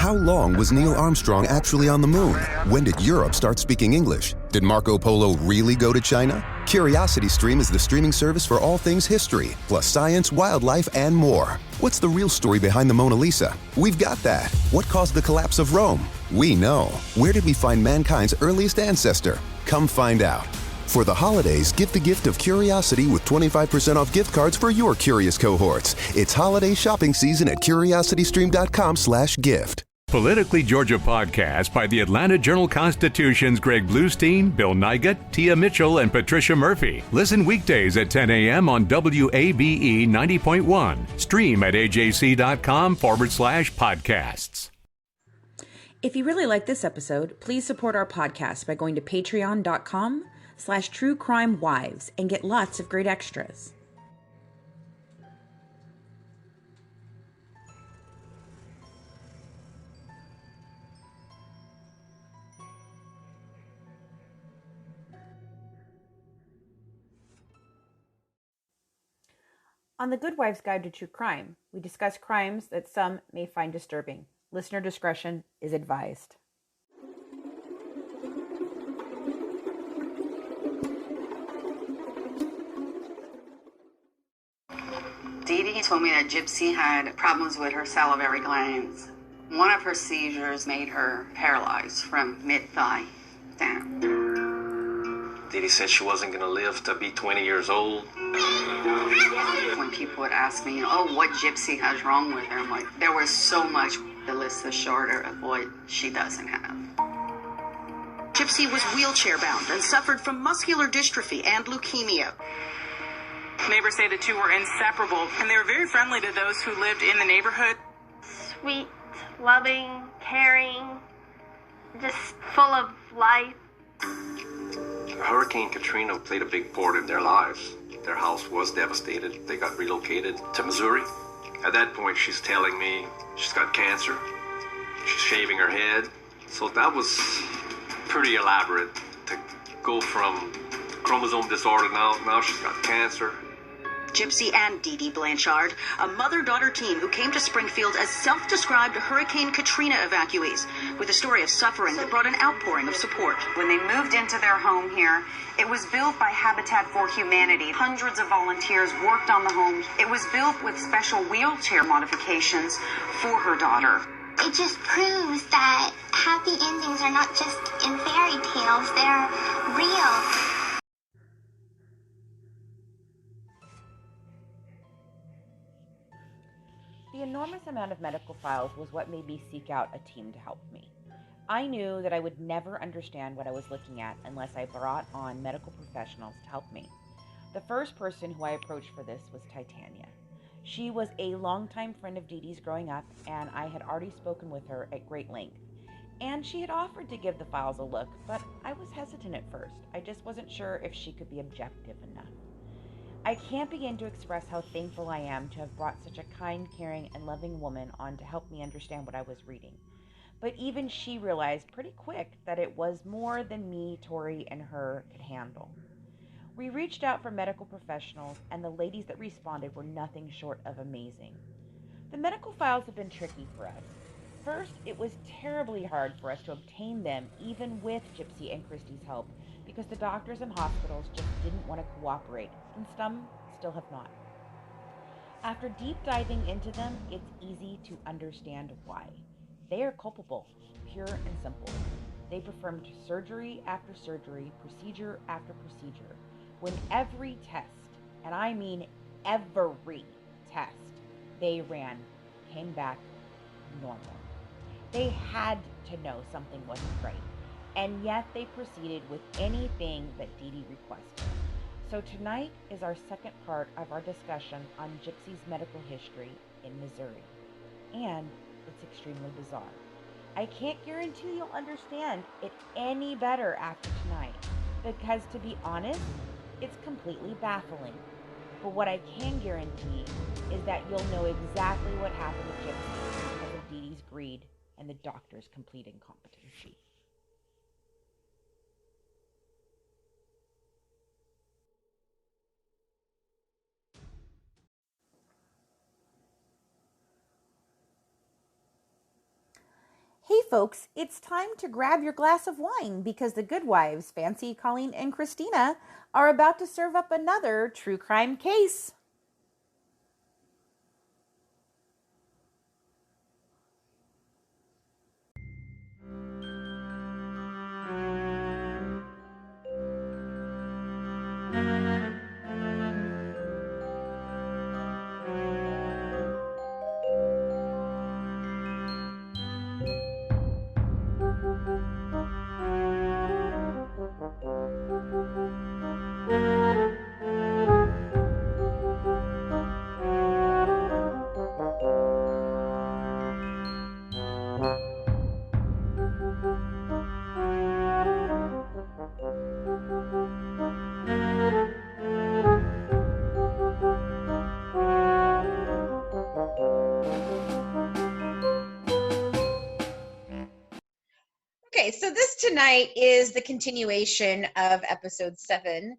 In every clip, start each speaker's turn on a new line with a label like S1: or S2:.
S1: How long was Neil Armstrong actually on the moon? When did Europe start speaking English? Did Marco Polo really go to China? CuriosityStream is the streaming service for all things history, plus science, wildlife, and more. What's the real story behind the Mona Lisa? We've got that. What caused the collapse of Rome? We know. Where did we find mankind's earliest ancestor? Come find out. For the holidays, give the gift of curiosity with 25% off gift cards for your curious cohorts. It's holiday shopping season at curiositystream.com/gift.
S2: Politically Georgia podcast by the Atlanta Journal-Constitution's Greg Bluestein, Bill Nygut, Tia Mitchell, and Patricia Murphy. Listen weekdays at 10 a.m. on WABE 90.1. Stream at ajc.com/podcasts.
S3: If you really like this episode, please support our podcast by going to patreon.com/truecrimewives and get lots of great extras. On the Good Wife's Guide to True Crime, we discuss crimes that some may find disturbing. Listener discretion is advised.
S4: Dee Dee told me that Gypsy had problems with her salivary glands. One of her seizures made her paralyzed from mid-thigh down.
S5: Dee Dee said she wasn't going to live to be 20 years old.
S4: When people would ask me, oh, what Gypsy has wrong with her, I'm like, there was so much. The list is shorter of what she doesn't have.
S6: Gypsy was wheelchair-bound and suffered from muscular dystrophy and leukemia.
S7: Neighbors say the two were inseparable, and they were very friendly to those who lived in the neighborhood.
S8: Sweet, loving, caring, just full of life.
S5: Hurricane Katrina played a big part in their lives. Their house was devastated. They got relocated to Missouri. At that point, she's telling me she's got cancer. She's shaving her head. So that was pretty elaborate to go from chromosome disorder now she's got cancer.
S6: Gypsy and Dee Dee Blanchard, a mother-daughter team who came to Springfield as self-described Hurricane Katrina evacuees, with a story of suffering that brought an outpouring of support.
S4: When they moved into their home here, it was built by Habitat for Humanity. Hundreds of volunteers worked on the home. It was built with special wheelchair modifications for her daughter.
S8: It just proves that happy endings are not just in fairy tales, they're real.
S3: The enormous amount of medical files was what made me seek out a team to help me. I knew that I would never understand what I was looking at unless I brought on medical professionals to help me. The first person who I approached for this was Titania. She was a longtime friend of Dee Dee's growing up, and I had already spoken with her at great length. And she had offered to give the files a look, but I was hesitant at first. I just wasn't sure if she could be objective enough. I can't begin to express how thankful I am to have brought such a kind, caring, and loving woman on to help me understand what I was reading. But even she realized pretty quick that it was more than me, Tori, and her could handle. We reached out for medical professionals, and the ladies that responded were nothing short of amazing. The medical files have been tricky for us. First, it was terribly hard for us to obtain them, even with Gypsy and Christy's help, because the doctors and hospitals just didn't want to cooperate, and some still have not. After deep diving into them, it's easy to understand why. They are culpable, pure and simple. They performed surgery after surgery, procedure after procedure, when every test, and I mean every test, they ran came back normal. They had to know something wasn't right, and yet they proceeded with anything that Dee Dee requested. So tonight is our second part of our discussion on Gypsy's medical history in Missouri, and it's extremely bizarre. I can't guarantee you'll understand it any better after tonight, because to be honest, it's completely baffling. But what I can guarantee is that you'll know exactly what happened to Gypsy because of Dee Dee's greed and the doctor's complete incompetency. folks, it's time to grab your glass of wine because the good wives, Fancy, Colleen, and Christina, are about to serve up another true crime case.
S9: Okay, so this tonight is the continuation of episode 7.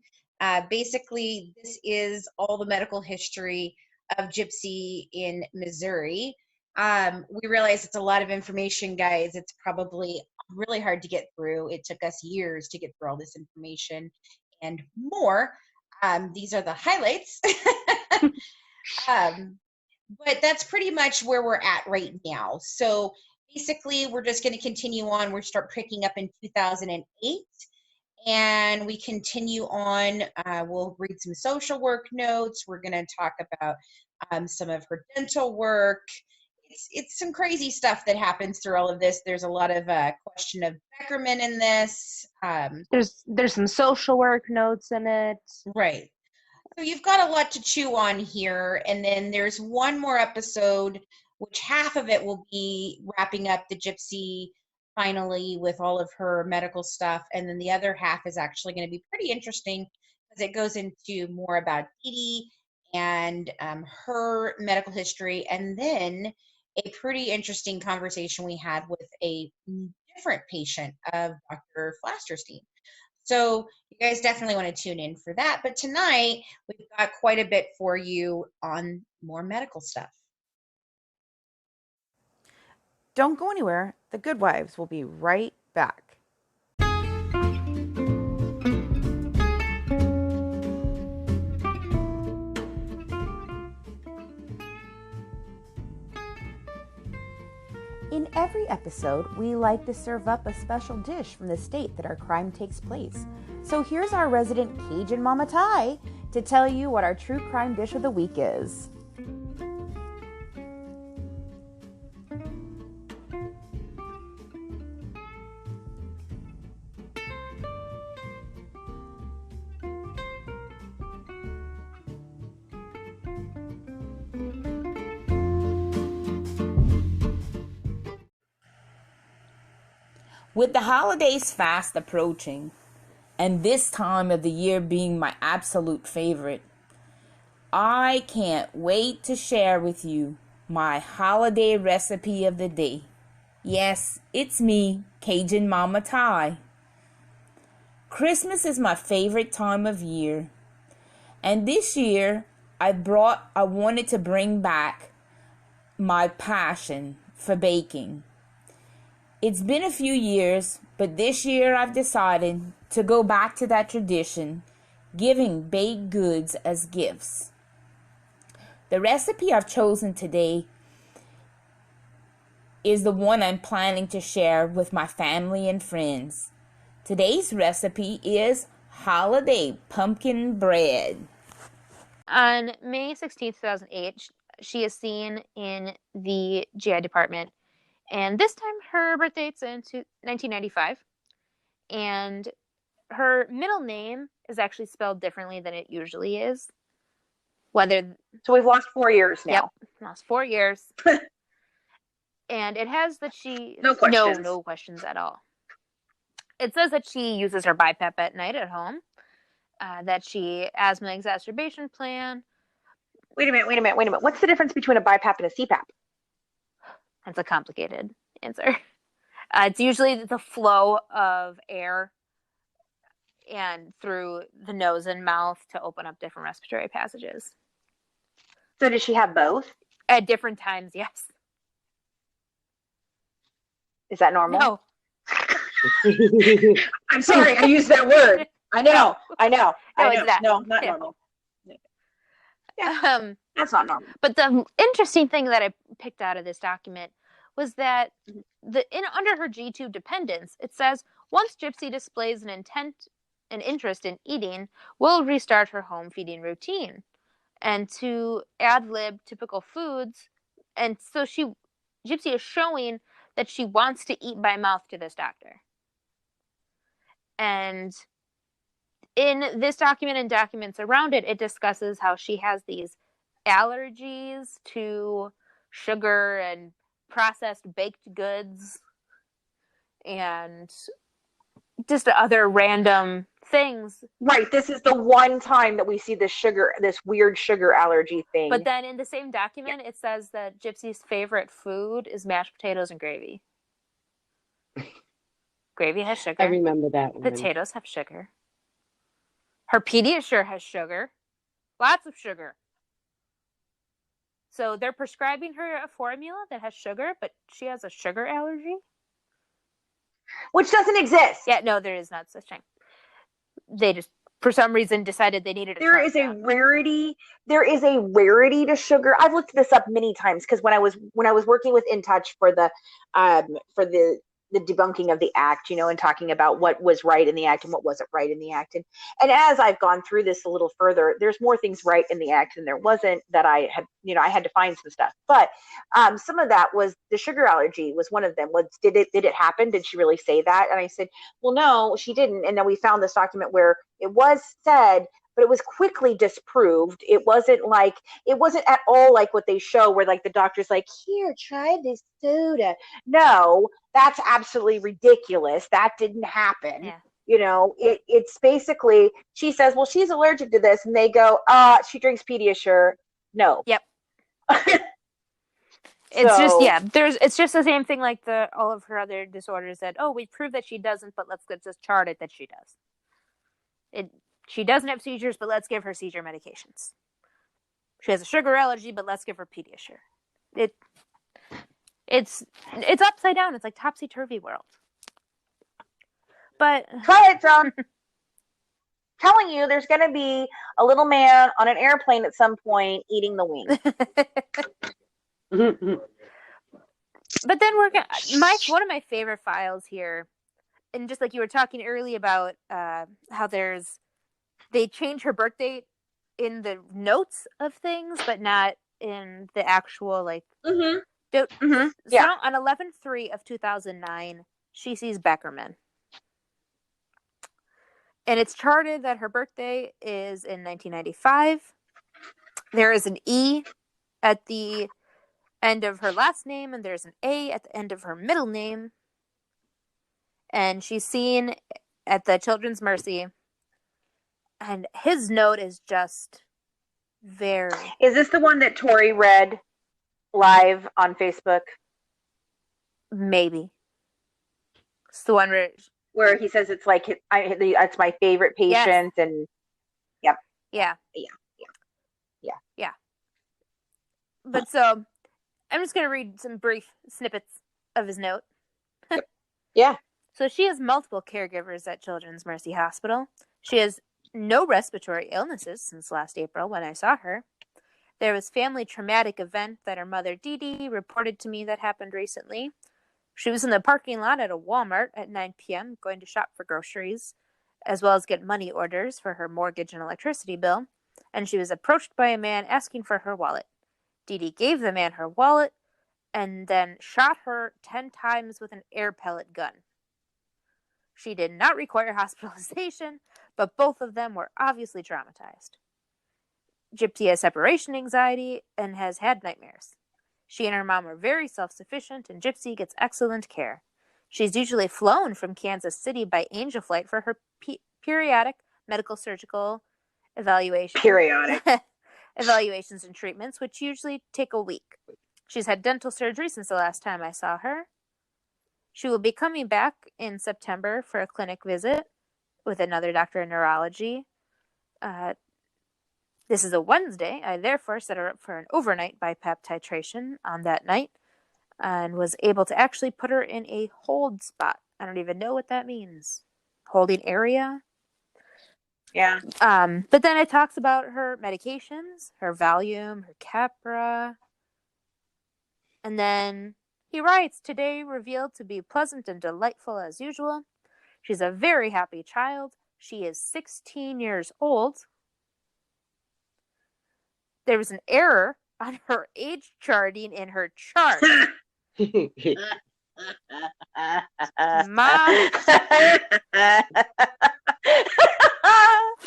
S9: Basically, this is all the medical history of Gypsy in Missouri. We realize it's a lot of information, guys. It's probably really hard to get through. It took us years to get through all this information and more. These are the highlights. But that's pretty much where we're at right now. So basically, we're just going to continue on. We'll start picking up in 2008, and we continue on. We'll read some social work notes. We're going to talk about some of her dental work. It's some crazy stuff that happens through all of this. There's a lot of question of Beckerman in this.
S10: There's some social work notes in it.
S9: Right. So you've got a lot to chew on here, and then there's one more episode, which half of it will be wrapping up the Gypsy finally with all of her medical stuff, and then the other half is actually going to be pretty interesting because it goes into more about Dee Dee and her medical history, and then a pretty interesting conversation we had with a different patient of Dr. Flasterstein. So you guys definitely want to tune in for that. But tonight, we've got quite a bit for you on more medical stuff.
S3: Don't go anywhere. The Good Wives will be right back. In every episode, we like to serve up a special dish from the state that our crime takes place. So here's our resident Cajun Mama Ty to tell you what our true crime dish of the week is.
S11: With the holidays fast approaching, and this time of the year being my absolute favorite, I can't wait to share with you my holiday recipe of the day. Yes, it's me, Cajun Mama Ty. Christmas is my favorite time of year, and this year I wanted to bring back my passion for baking. It's been a few years, but this year I've decided to go back to that tradition, giving baked goods as gifts. The recipe I've chosen today is the one I'm planning to share with my family and friends. Today's recipe is holiday pumpkin bread.
S10: On May 16th, 2008, she is seen in the GI department. And this time her birthday is in 1995. And her middle name is actually spelled differently than it usually is.
S9: So we've lost 4 years now.
S10: Yep, lost 4 years. And it has that she...
S9: No questions.
S10: No questions at all. It says that she uses her BiPAP at night at home. That she asthma exacerbation plan.
S9: Wait a minute. What's the difference between a BiPAP and a CPAP?
S10: That's a complicated answer. It's usually the flow of air and through the nose and mouth to open up different respiratory passages.
S9: So does she have both?
S10: At different times, yes.
S12: Is that normal?
S10: No.
S12: I'm sorry, I used that word. I know.
S10: No, it's not.
S12: No, not normal. Yeah, that's not normal.
S10: But the interesting thing that I picked out of this document was that under her G2 dependents, it says, once Gypsy displays an interest in eating, we'll restart her home feeding routine. And to ad-lib typical foods, and so Gypsy is showing that she wants to eat by mouth to this doctor. And in this document and documents around it, it discusses how she has these allergies to sugar and processed baked goods and just other random things.
S12: Right. This is the one time that we see this weird sugar allergy thing.
S10: But then in the same document, it says that Gypsy's favorite food is mashed potatoes and gravy. Gravy has sugar.
S13: I remember that one.
S10: Potatoes have sugar. Her Pediasure has sugar. Lots of sugar. So they're prescribing her a formula that has sugar, but she has a sugar allergy?
S12: Which doesn't exist.
S10: Yeah, no, there is not such thing. They just, for some reason, decided they needed
S12: There is a rarity to sugar. I've looked this up many times because when I was working with In Touch for the debunking of the act, and talking about what was right in the act and what wasn't right in the act. And as I've gone through this a little further, there's more things right in the act than there wasn't, that I had to find some stuff. But some of that was the sugar allergy was one of them. Did it happen? Did she really say that? And I said, well, no, she didn't. And then we found this document where it was said, but it was quickly disproved. It wasn't at all like what they show where like the doctor's like, here, try this soda. No, that's absolutely ridiculous. That didn't happen.
S10: Yeah.
S12: It's basically, she says, well, she's allergic to this. And they go, she drinks Pediasure. No.
S10: Yep. It's just the same thing like all of her other disorders that, we prove that she doesn't, but let's just chart it that she does. She doesn't have seizures, but let's give her seizure medications. She has a sugar allergy, but let's give her Pediasure. It's upside down. It's like topsy-turvy world. But
S12: try it, John. Telling you, there's going to be a little man on an airplane at some point eating the wings.
S10: But then one of my favorite files here, and just like you were talking earlier about how they change her birth date in the notes of things, but not in the actual So on 11/3 of 2009, she sees Beckerman. And it's charted that her birthday is in 1995. There is an E at the end of her last name, and there's an A at the end of her middle name. And she's seen at the Children's Mercy. And his note is just very...
S12: Is this the one that Tori read live on Facebook?
S10: Maybe. It's the one
S12: where he says it's like, it's my favorite patient. Yes. And yep.
S10: Yeah. But so I'm just going to read some brief snippets of his note.
S12: Yeah.
S10: So she has multiple caregivers at Children's Mercy Hospital. She has no respiratory illnesses since last April when I saw her. There was family traumatic event that her mother Dee Dee reported to me that happened recently. She was in the parking lot at a Walmart at 9 p.m. going to shop for groceries, as well as get money orders for her mortgage and electricity bill, and she was approached by a man asking for her wallet. Dee Dee gave the man her wallet and then shot her 10 times with an air pellet gun. She did not require hospitalization, but both of them were obviously traumatized. Gypsy has separation anxiety and has had nightmares. She and her mom are very self-sufficient, and Gypsy gets excellent care. She's usually flown from Kansas City by Angel Flight for her periodic medical surgical evaluations. Evaluations and treatments, which usually take a week. She's had dental surgery since the last time I saw her. She will be coming back in September for a clinic visit with another doctor in neurology. This is a Wednesday. I therefore set her up for an overnight BiPAP titration on that night. and was able to actually put her in a hold spot. I don't even know what that means. Holding area?
S12: Yeah.
S10: But then it talks about her medications, her Valium, her Capra. And then he writes, today revealed to be pleasant and delightful as usual. She's a very happy child. She is 16 years old. There was an error on her age charting in her chart. Mom.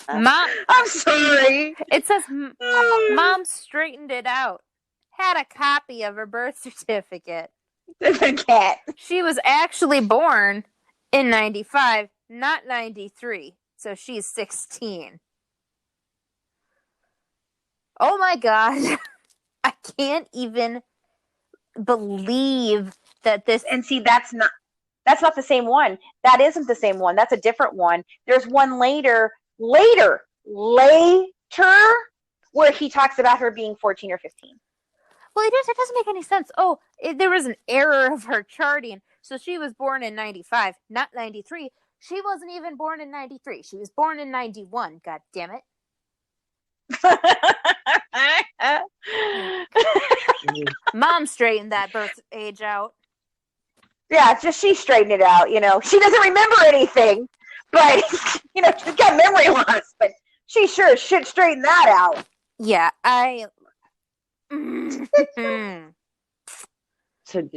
S12: I'm sorry.
S10: It says Mom straightened it out. Had a copy of her birth certificate.
S12: Cat.
S10: She was actually born in 95, not 93. So she's 16. Oh my God. I can't even believe that this.
S12: And see, that's not the same one. That isn't the same one. That's a different one. There's one later, where he talks about her being 14 or 15.
S10: Well, it doesn't make any sense. Oh, there was an error of her charting. So she was born in 95, not 93. She wasn't even born in 93. She was born in 91. God damn it. Mom straightened that birth age out.
S12: Yeah, just she straightened it out, you know. She doesn't remember anything, but, you know, she's got memory loss, but she sure should straighten that out.
S10: Yeah,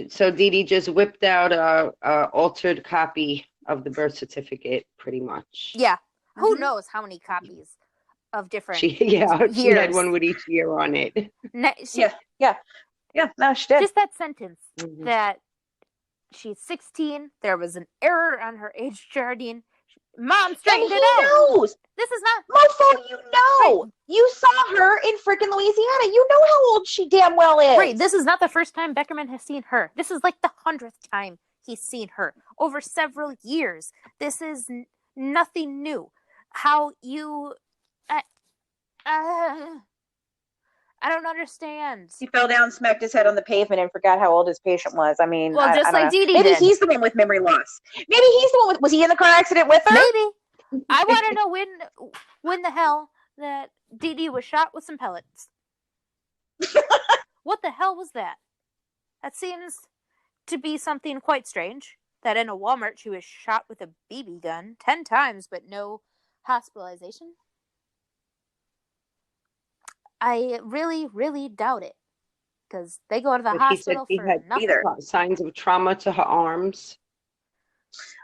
S13: So Dee Dee just whipped out a altered copy of the birth certificate, pretty much.
S10: Yeah. Who knows how many copies of different
S13: She had one with each year on it.
S12: No, she did.
S10: Just that sentence that she's 16. There was an error on her age charting. Mom straightened it out.
S12: Knows.
S10: This is not
S12: Mofo, you know. Right. You saw her in freaking Louisiana. You know how old she damn well is.
S10: Right. This is not the first time Beckerman has seen her. This is like the 100th time he's seen her over several years. This is nothing new. How you I don't understand.
S12: He fell down, smacked his head on the pavement, and forgot how old his patient was. I mean,
S10: well, just like Dee Dee
S12: maybe
S10: did.
S12: He's the one with memory loss. Maybe he's the one with. Was he in the car accident with her?
S10: Maybe. I want to know when the hell that Dee Dee was shot with some pellets. What the hell was that? That seems to be something quite strange. That in a Walmart she was shot with a BB gun 10 times, but no hospitalization. I really, really doubt it. Because they go to the hospital for nothing.
S13: Signs of trauma to her arms.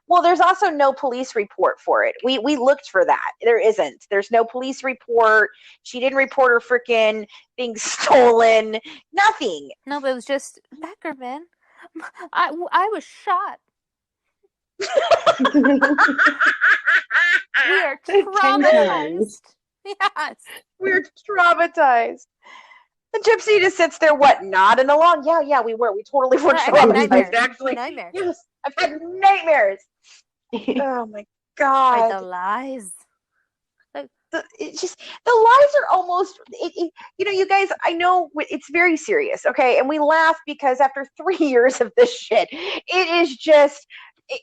S12: Well, there's also no police report for it. We looked for that. There isn't. There's no police report. She didn't report her freaking being stolen. Nothing.
S10: No, but it was just Beckerman. I was shot. We are traumatized. Yes.
S12: We're traumatized. The Gypsy just sits there, nodding along? Yeah, we were. We totally were traumatized, actually.
S10: Nightmares.
S12: Yes, I've had nightmares. Oh, my God.
S10: The lies.
S12: It's just, the lies are almost, you know, you guys, I know it's very serious, okay? And we laugh because after 3 years of this shit, it is just,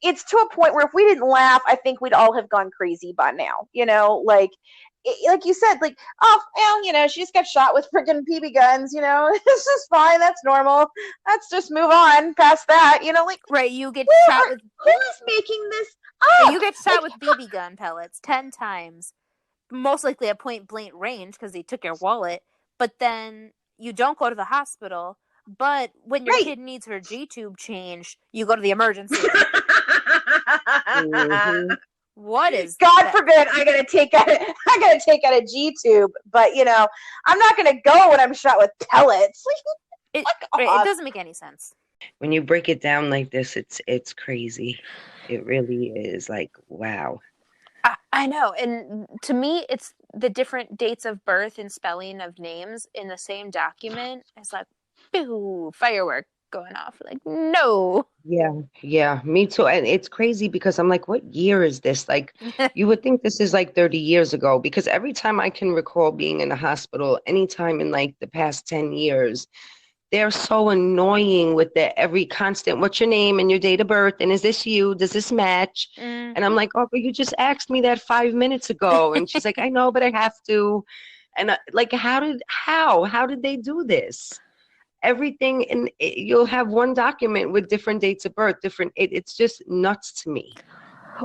S12: it's to a point where if we didn't laugh, I think we'd all have gone crazy by now, you know? Like you said, like, oh, well, you know, she just got shot with freaking BB guns, you know, this is fine, that's normal, let's just move on past that, you know, like,
S10: right, you get shot with,
S12: who is making this up?
S10: You get shot with BB gun pellets 10 times, most likely at point blank range because they took your wallet, but then you don't go to the hospital, but when your kid needs her G-tube changed, you go to the emergency room.
S12: Mm-hmm.
S10: What is
S12: God
S10: that?
S12: forbid I gotta take out a G-tube, but you know, I'm not gonna go when I'm shot with pellets.
S10: It doesn't make any sense.
S13: When you break it down like this, it's crazy. It really is like, wow.
S10: I know, and to me, it's the different dates of birth and spelling of names in the same document. It's like, boo, firework going off. Like, no.
S13: Yeah, me too. And it's crazy because I'm like, what year is this? Like, you would think this is like 30 years ago, because every time I can recall being in a hospital, anytime in like the past 10 years, they're so annoying with their every constant, what's your name and your date of birth? And is this you? Does this match? And I'm like, oh, but you just asked me that 5 minutes ago. And she's like, I know, but I have to. And like, how did they do this? Everything, and you'll have one document with different dates of birth, it's just nuts to me.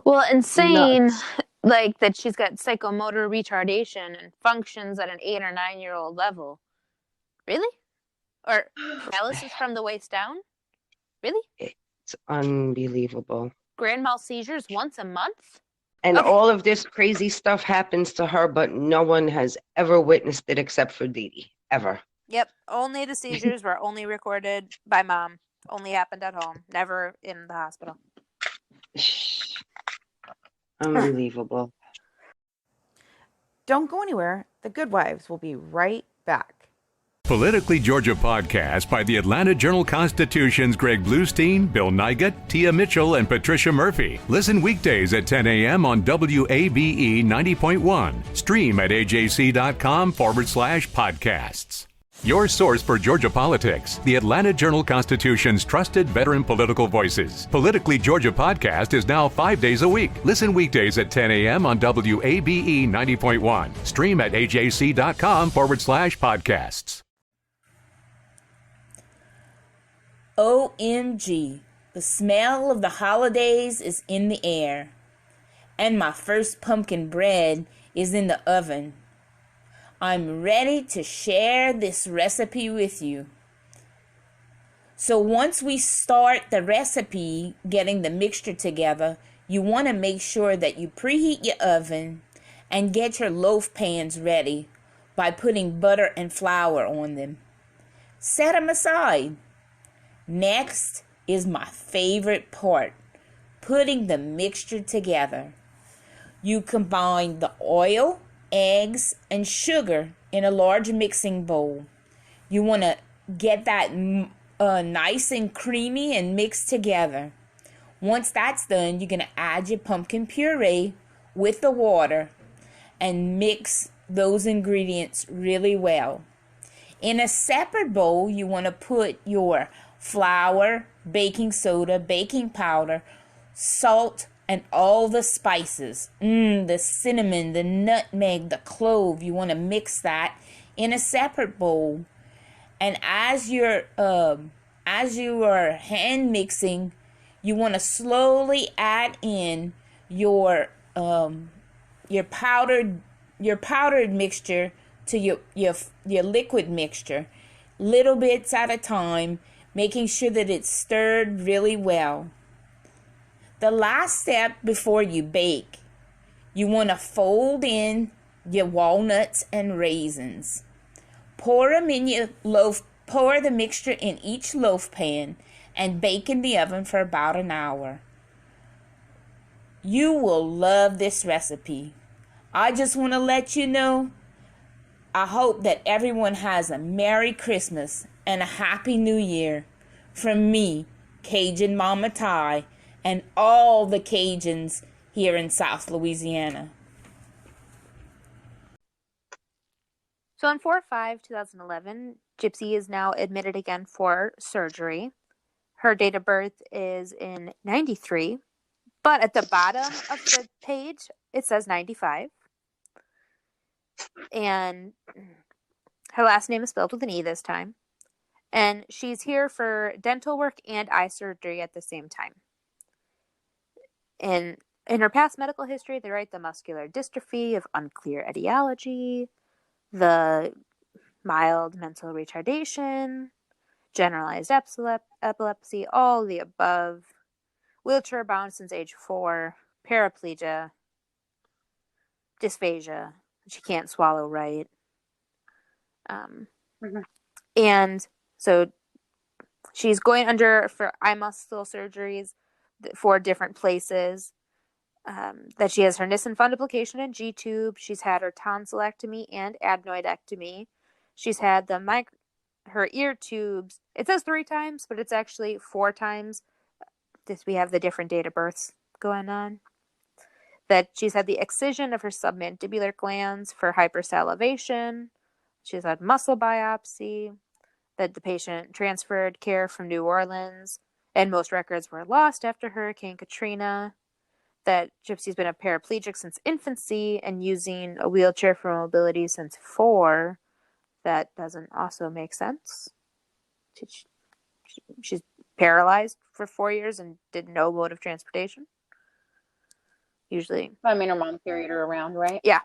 S10: Well, insane,
S13: Nuts.
S10: like that she's got psychomotor retardation and functions at an 8 or 9 year old level. Really? Or paralysis from the waist down? Really?
S13: It's unbelievable.
S10: Grand mal seizures once a month?
S13: And all of this crazy stuff happens to her, but no one has ever witnessed it except for Dee Dee, ever.
S10: Yep. Only the seizures were only recorded by mom. Only happened at home. Never in the hospital.
S13: Unbelievable.
S3: Don't go anywhere. The Good Wives will be right back.
S2: Politically Georgia podcast by the Atlanta Journal-Constitution's Greg Bluestein, Bill Nigut, Tia Mitchell, and Patricia Murphy. Listen weekdays at 10 a.m. on WABE 90.1. Stream at ajc.com/podcasts. Your source for Georgia politics, the Atlanta Journal-Constitution's trusted veteran political voices. Politically Georgia podcast is now 5 days a week. Listen weekdays at 10 a.m. on WABE 90.1. Stream at ajc.com/podcasts.
S11: OMG, the smell of the holidays is in the air, and my first pumpkin bread is in the oven. I'm ready to share this recipe with you. So once we start the recipe, getting the mixture together, you want to make sure that you preheat your oven and get your loaf pans ready by putting butter and flour on them. Set them aside. Next is my favorite part, putting the mixture together. You combine the oil, eggs, and sugar in a large mixing bowl. You want to get that nice and creamy and mixed together. Once that's done, you're going to add your pumpkin puree with the water and mix those ingredients really well. In a separate bowl, you want to put your flour, baking soda, baking powder, salt, and all the spices. The cinnamon, the nutmeg, the clove. You want to mix that in a separate bowl. And as you are hand mixing, you want to slowly add in your powdered mixture to your liquid mixture, little bits at a time, making sure that it's stirred really well. The last step before you bake, you want to fold in your walnuts and raisins. Pour them in your loaf. Pour the mixture in each loaf pan and bake in the oven for about an hour. You will love this recipe. I just want to let you know, I hope that everyone has a Merry Christmas and a Happy New Year. From me, Cajun Mama Ty, and all the Cajuns here in South Louisiana.
S10: So on 4/5/2011, Gypsy is now admitted again for surgery. Her date of birth is in 93, but at the bottom of the page, it says 95. And her last name is spelled with an E this time. And she's here for dental work and eye surgery at the same time. In her past medical history, they write the muscular dystrophy of unclear etiology, the mild mental retardation, generalized epilepsy, all the above, wheelchair bound since age 4, paraplegia, dysphagia, she can't swallow right. And so she's going under for eye muscle surgeries for different places. That she has her Nissen fundoplication and G-tube. She's had her tonsillectomy and adenoidectomy. She's had her ear tubes. It says 3 times, but it's actually 4 times. We have the different date of births going on. That she's had the excision of her submandibular glands for hypersalivation. She's had muscle biopsy, that the patient transferred care from New Orleans, and most records were lost after Hurricane Katrina, that Gypsy's been a paraplegic since infancy and using a wheelchair for mobility since 4. That doesn't also make sense. She's paralyzed for 4 years and did no mode of transportation. Usually.
S12: I mean, her mom carried her around, right?
S10: Yeah.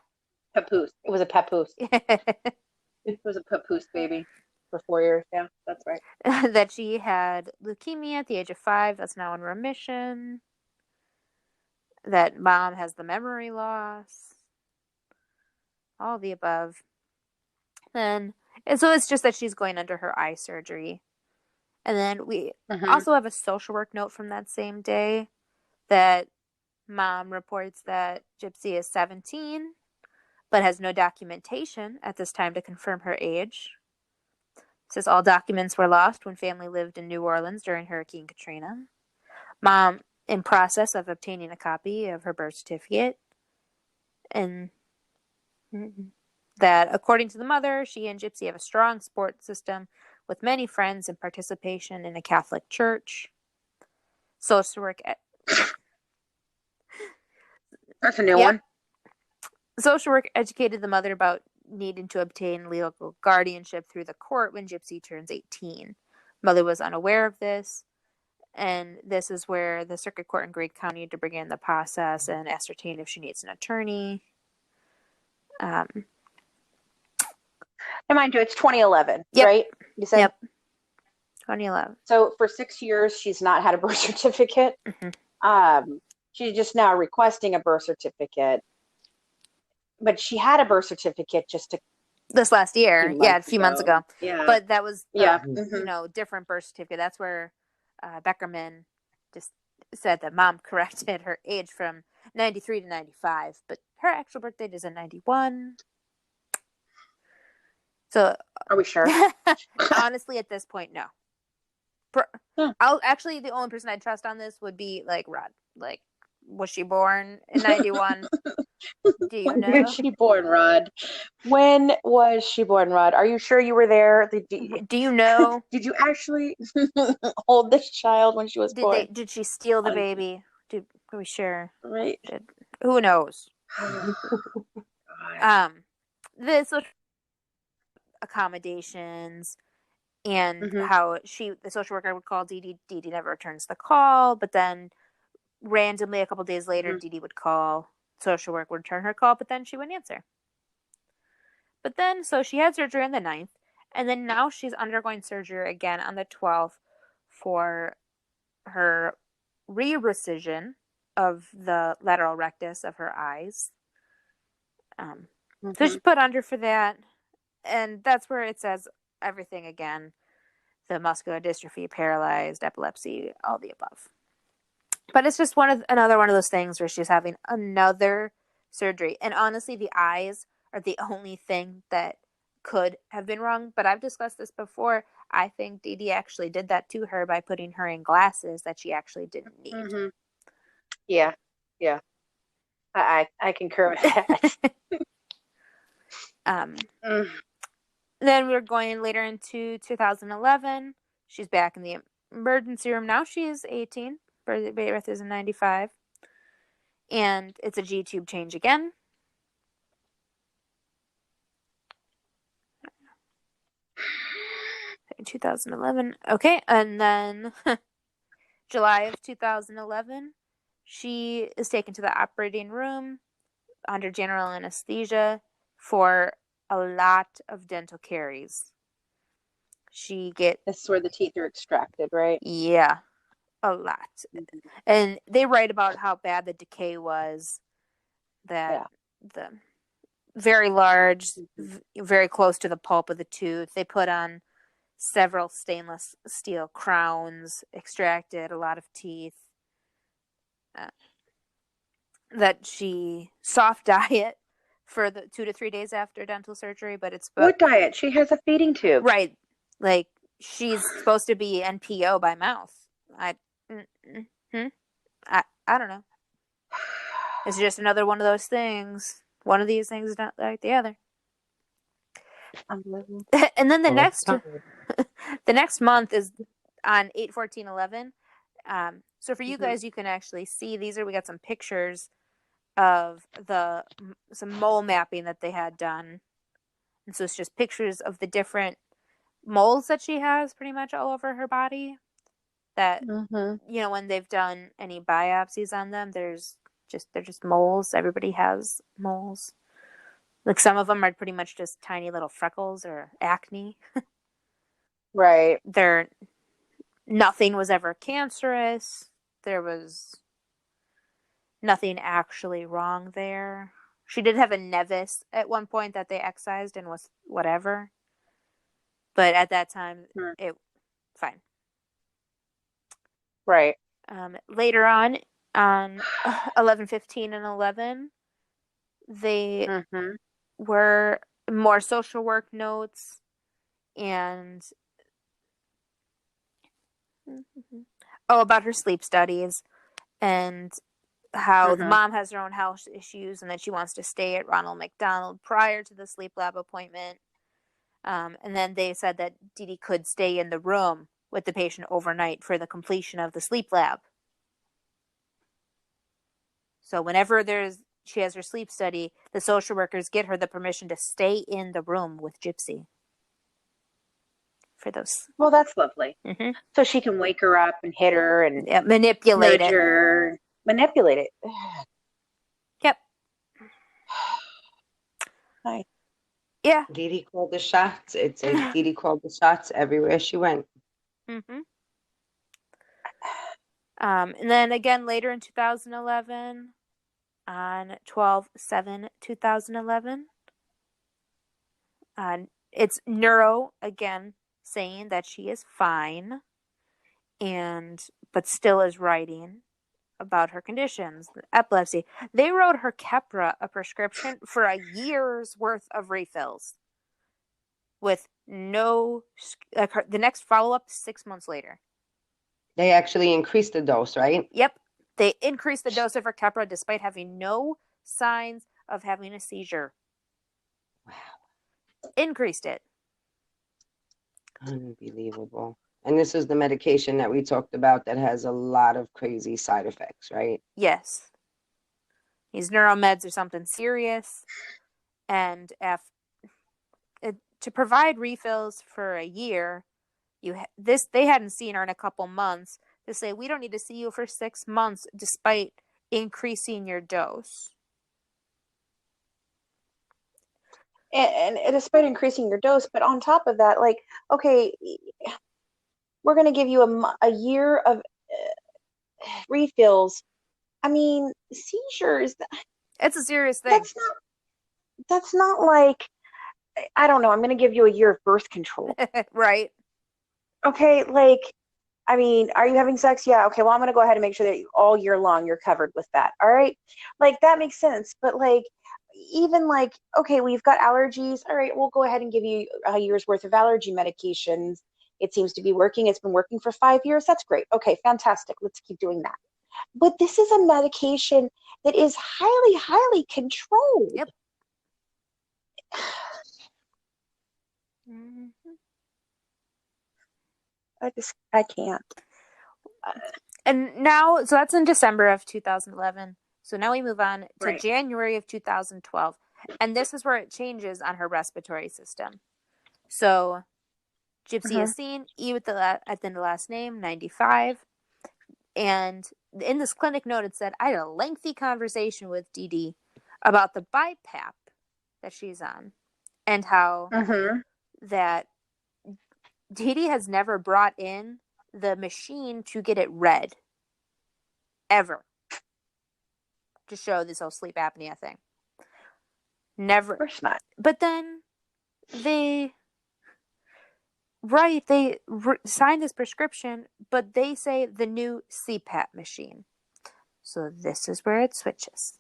S12: Papoose. It was a papoose. It was a papoose baby for 4 years. Yeah, that's right.
S10: That she had leukemia at the age of 5. That's now in remission. That mom has the memory loss. All the above. And so it's just that she's going under her eye surgery. And then we also have a social work note from that same day that mom reports that Gypsy is 17, but has no documentation at this time to confirm her age. It says all documents were lost when family lived in New Orleans during Hurricane Katrina. Mom in process of obtaining a copy of her birth certificate. And that according to the mother, she and Gypsy have a strong support system with many friends and participation in a Catholic church. Social work.
S12: That's a new one.
S10: Social work educated the mother about needing to obtain legal guardianship through the court when Gypsy turns 18. Mother was unaware of this, and this is where the circuit court in Greene County had to begin the process and ascertain if she needs an attorney.
S12: And mind you, it's 2011, right? You said?
S10: Yep. 2011.
S12: So for 6 years, she's not had a birth certificate. She's just now requesting a birth certificate. But she had a birth certificate
S10: this last year. A few months ago.
S12: Yeah.
S10: But that was, different birth certificate. That's where Beckerman just said that mom corrected her age from 93 to 95. But her actual birth date is in 91. So
S12: are we sure?
S10: Honestly, at this point, no. Actually, the only person I'd trust on this would be like Rod. Like, was she born in 91? Do you know?
S12: When was she born, Rod? When was she born, Rod? Are you sure you were there?
S10: Do you know?
S12: Did you actually hold this child when she was born?
S10: Did she steal the baby? Are we sure?
S12: Right.
S10: Who knows? The social accommodations and how the social worker would call Dee Dee. Dee Dee never returns the call, but then randomly a couple days later, Dee Dee would call. Social work would return her call, but then she wouldn't answer. But then, so she had surgery on the 9th, and then now she's undergoing surgery again on the 12th for her re-recision of the lateral rectus of her eyes. So she put under for that, and that's where it says everything again. The muscular dystrophy, paralyzed, epilepsy, all the above. But it's just another one of those things where she's having another surgery. And honestly, the eyes are the only thing that could have been wrong. But I've discussed this before. I think Dee Dee actually did that to her by putting her in glasses that she actually didn't need.
S12: Yeah. I concur with that.
S10: Then we're going later into 2011. She's back in the emergency room. Now she's 18. Birth is in 95. And it's a G-tube change again. In 2011. Okay, and then July of 2011, she is taken to the operating room under general anesthesia for a lot of dental caries.
S12: This is where the teeth are extracted, right?
S10: Yeah. A lot. And they write about how bad the decay was, that the very large, very close to the pulp of the tooth. They put on several stainless steel crowns, extracted a lot of teeth. That she soft diet for the 2 to 3 days after dental surgery, but it's
S12: what diet? She has a feeding tube,
S10: right? Like she's supposed to be NPO by mouth. I don't know. It's just another one of those things. One of these things is not like the other.
S12: Unbelievable.
S10: And then
S13: Well, that's time.
S10: the next month is on 8/14/11. So for you
S12: Mm-hmm.
S10: guys, you can actually see we got some pictures of some mole mapping that they had done. And so it's just pictures of the different moles that she has pretty much all over her body. That, when they've done any biopsies on them, they're just moles. Everybody has moles. Like some of them are pretty much just tiny little freckles or acne.
S12: Right.
S10: Nothing was ever cancerous. There was nothing actually wrong there. She did have a nevus at one point that they excised and was whatever. But at that time, it fine.
S12: Right.
S10: Later on 11/15 and 11, they were more social work notes and about her sleep studies and how the mom has her own health issues and that she wants to stay at Ronald McDonald prior to the sleep lab appointment. And then they said that Dee Dee could stay in the room with the patient overnight for the completion of the sleep lab. So whenever she has her sleep study, the social workers get her the permission to stay in the room with Gypsy. For those.
S12: Well, that's lovely.
S10: Mm-hmm.
S12: So she can wake her up and hit her and
S10: manipulate
S12: nudge her, manipulate it.
S10: Yep.
S12: Nice.
S10: Yeah.
S13: Dee Dee called the shots. It's a Dee Dee called the shots everywhere she went.
S10: Mm-hmm. And then again later in 2011, on 12/7/2011, it's Neuro again saying that she is fine, but still is writing about her conditions, epilepsy. They wrote her Keppra a prescription for a year's worth of refills, with no the next follow-up 6 months later.
S13: They actually increased the dose, right?
S10: Yep. They increased the dose of her Keppra despite having no signs of having a seizure.
S13: Wow.
S10: Increased it.
S13: Unbelievable. And this is the medication that we talked about that has a lot of crazy side effects, right?
S10: Yes. These neuromeds are something serious. And to provide refills for a year, they hadn't seen her in a couple months, to say we don't need to see you for 6 months despite increasing your dose.
S12: And despite increasing your dose, but on top of that, like, okay, we're going to give you a year of refills. I mean, seizures.
S10: It's a serious thing.
S12: That's not like, I don't know, I'm going to give you a year of birth control.
S10: Right.
S12: Okay, like, I mean, are you having sex? Yeah. Okay, well, I'm going to go ahead and make sure that all year long you're covered with that. All right? Like, that makes sense. But, like, even like, okay, we've got allergies. All right, we'll go ahead and give you a year's worth of allergy medications. It seems to be working. It's been working for 5 years. That's great. Okay, fantastic. Let's keep doing that. But this is a medication that is highly, highly controlled.
S10: Yep. Mm-hmm.
S12: I can't.
S10: And now, so that's in December of 2011. So now we move on to
S12: Right.
S10: January of 2012. And this is where it changes on her respiratory system. So Gypsy is seen, E at the end of the last name, 95. And in this clinic note, it said, I had a lengthy conversation with Dee Dee about the BiPAP that she's on. And how that Dee Dee has never brought in the machine to get it read. Ever. To show this whole sleep apnea thing. Never.
S12: Of course not.
S10: But then they sign this prescription, but they say the new CPAP machine. So this is where it switches.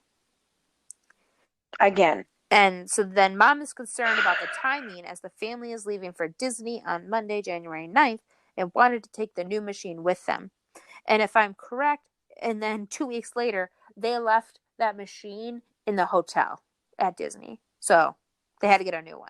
S12: Again.
S10: And so then Mom is concerned about the timing as the family is leaving for Disney on Monday, January 9th, and wanted to take the new machine with them. And if I'm correct, and then 2 weeks later, they left that machine in the hotel at Disney. So they had to get a new one.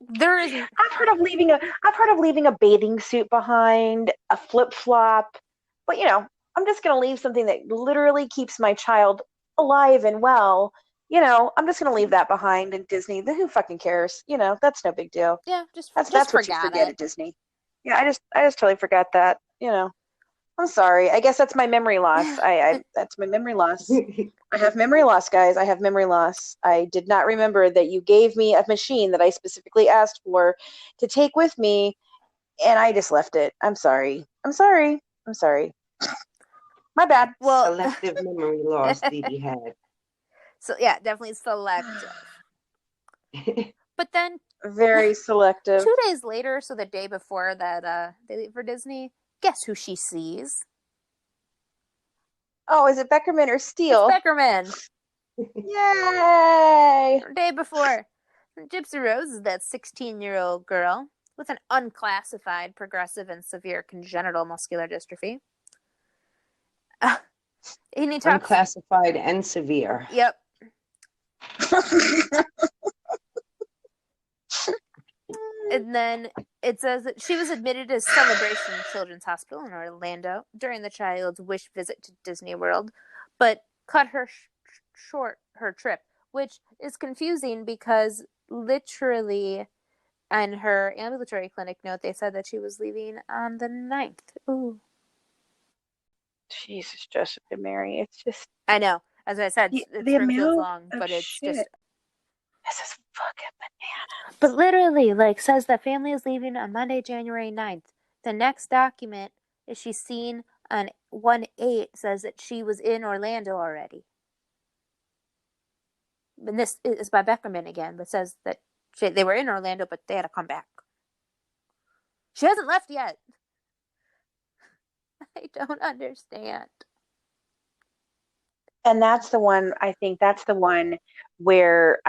S10: There is.
S12: I've heard of leaving a bathing suit behind, a flip flop, but I'm just gonna leave something that literally keeps my child alive and well. I'm just gonna leave that behind in Disney. Who fucking cares? That's no big deal.
S10: Yeah,
S12: That's
S10: just
S12: what you
S10: forget
S12: forget
S10: it.
S12: at Disney. Yeah, I just totally forgot that. I'm sorry. I guess that's my memory loss. That's my memory loss. I have memory loss, guys. I have memory loss. I did not remember that you gave me a machine that I specifically asked for to take with me, and I just left it. I'm sorry. My bad.
S10: Well,
S13: selective memory loss Dee Dee had.
S10: So yeah, definitely selective. But then
S12: very selective.
S10: 2 days later, so the day before that they leave for Disney, guess who she sees?
S12: Oh, is it Beckerman or Steele?
S10: It's Beckerman.
S12: Yay!
S10: The day before, Gypsy Rose is that 16-year-old girl with an unclassified progressive and severe congenital muscular dystrophy. And he talks,
S13: unclassified and severe.
S10: Yep. And then it says that she was admitted to Celebration Children's Hospital in Orlando during the child's wish visit to Disney World, but cut her short her trip, which is confusing because literally on her ambulatory clinic note, they said that she was leaving on the 9th. Ooh.
S12: Jesus, Joseph and Mary. It's just...
S10: I know. As I said, it's Springfield long, but it's
S12: shit.
S10: just...
S12: This is fucking bananas.
S10: But literally, says that family is leaving on Monday, January 9th. The next document is she's seen on 1/8 says that she was in Orlando already. And this is by Beckerman again, but says that they were in Orlando, but they had to come back. She hasn't left yet. I don't understand.
S12: And that's the one, I think that's the one where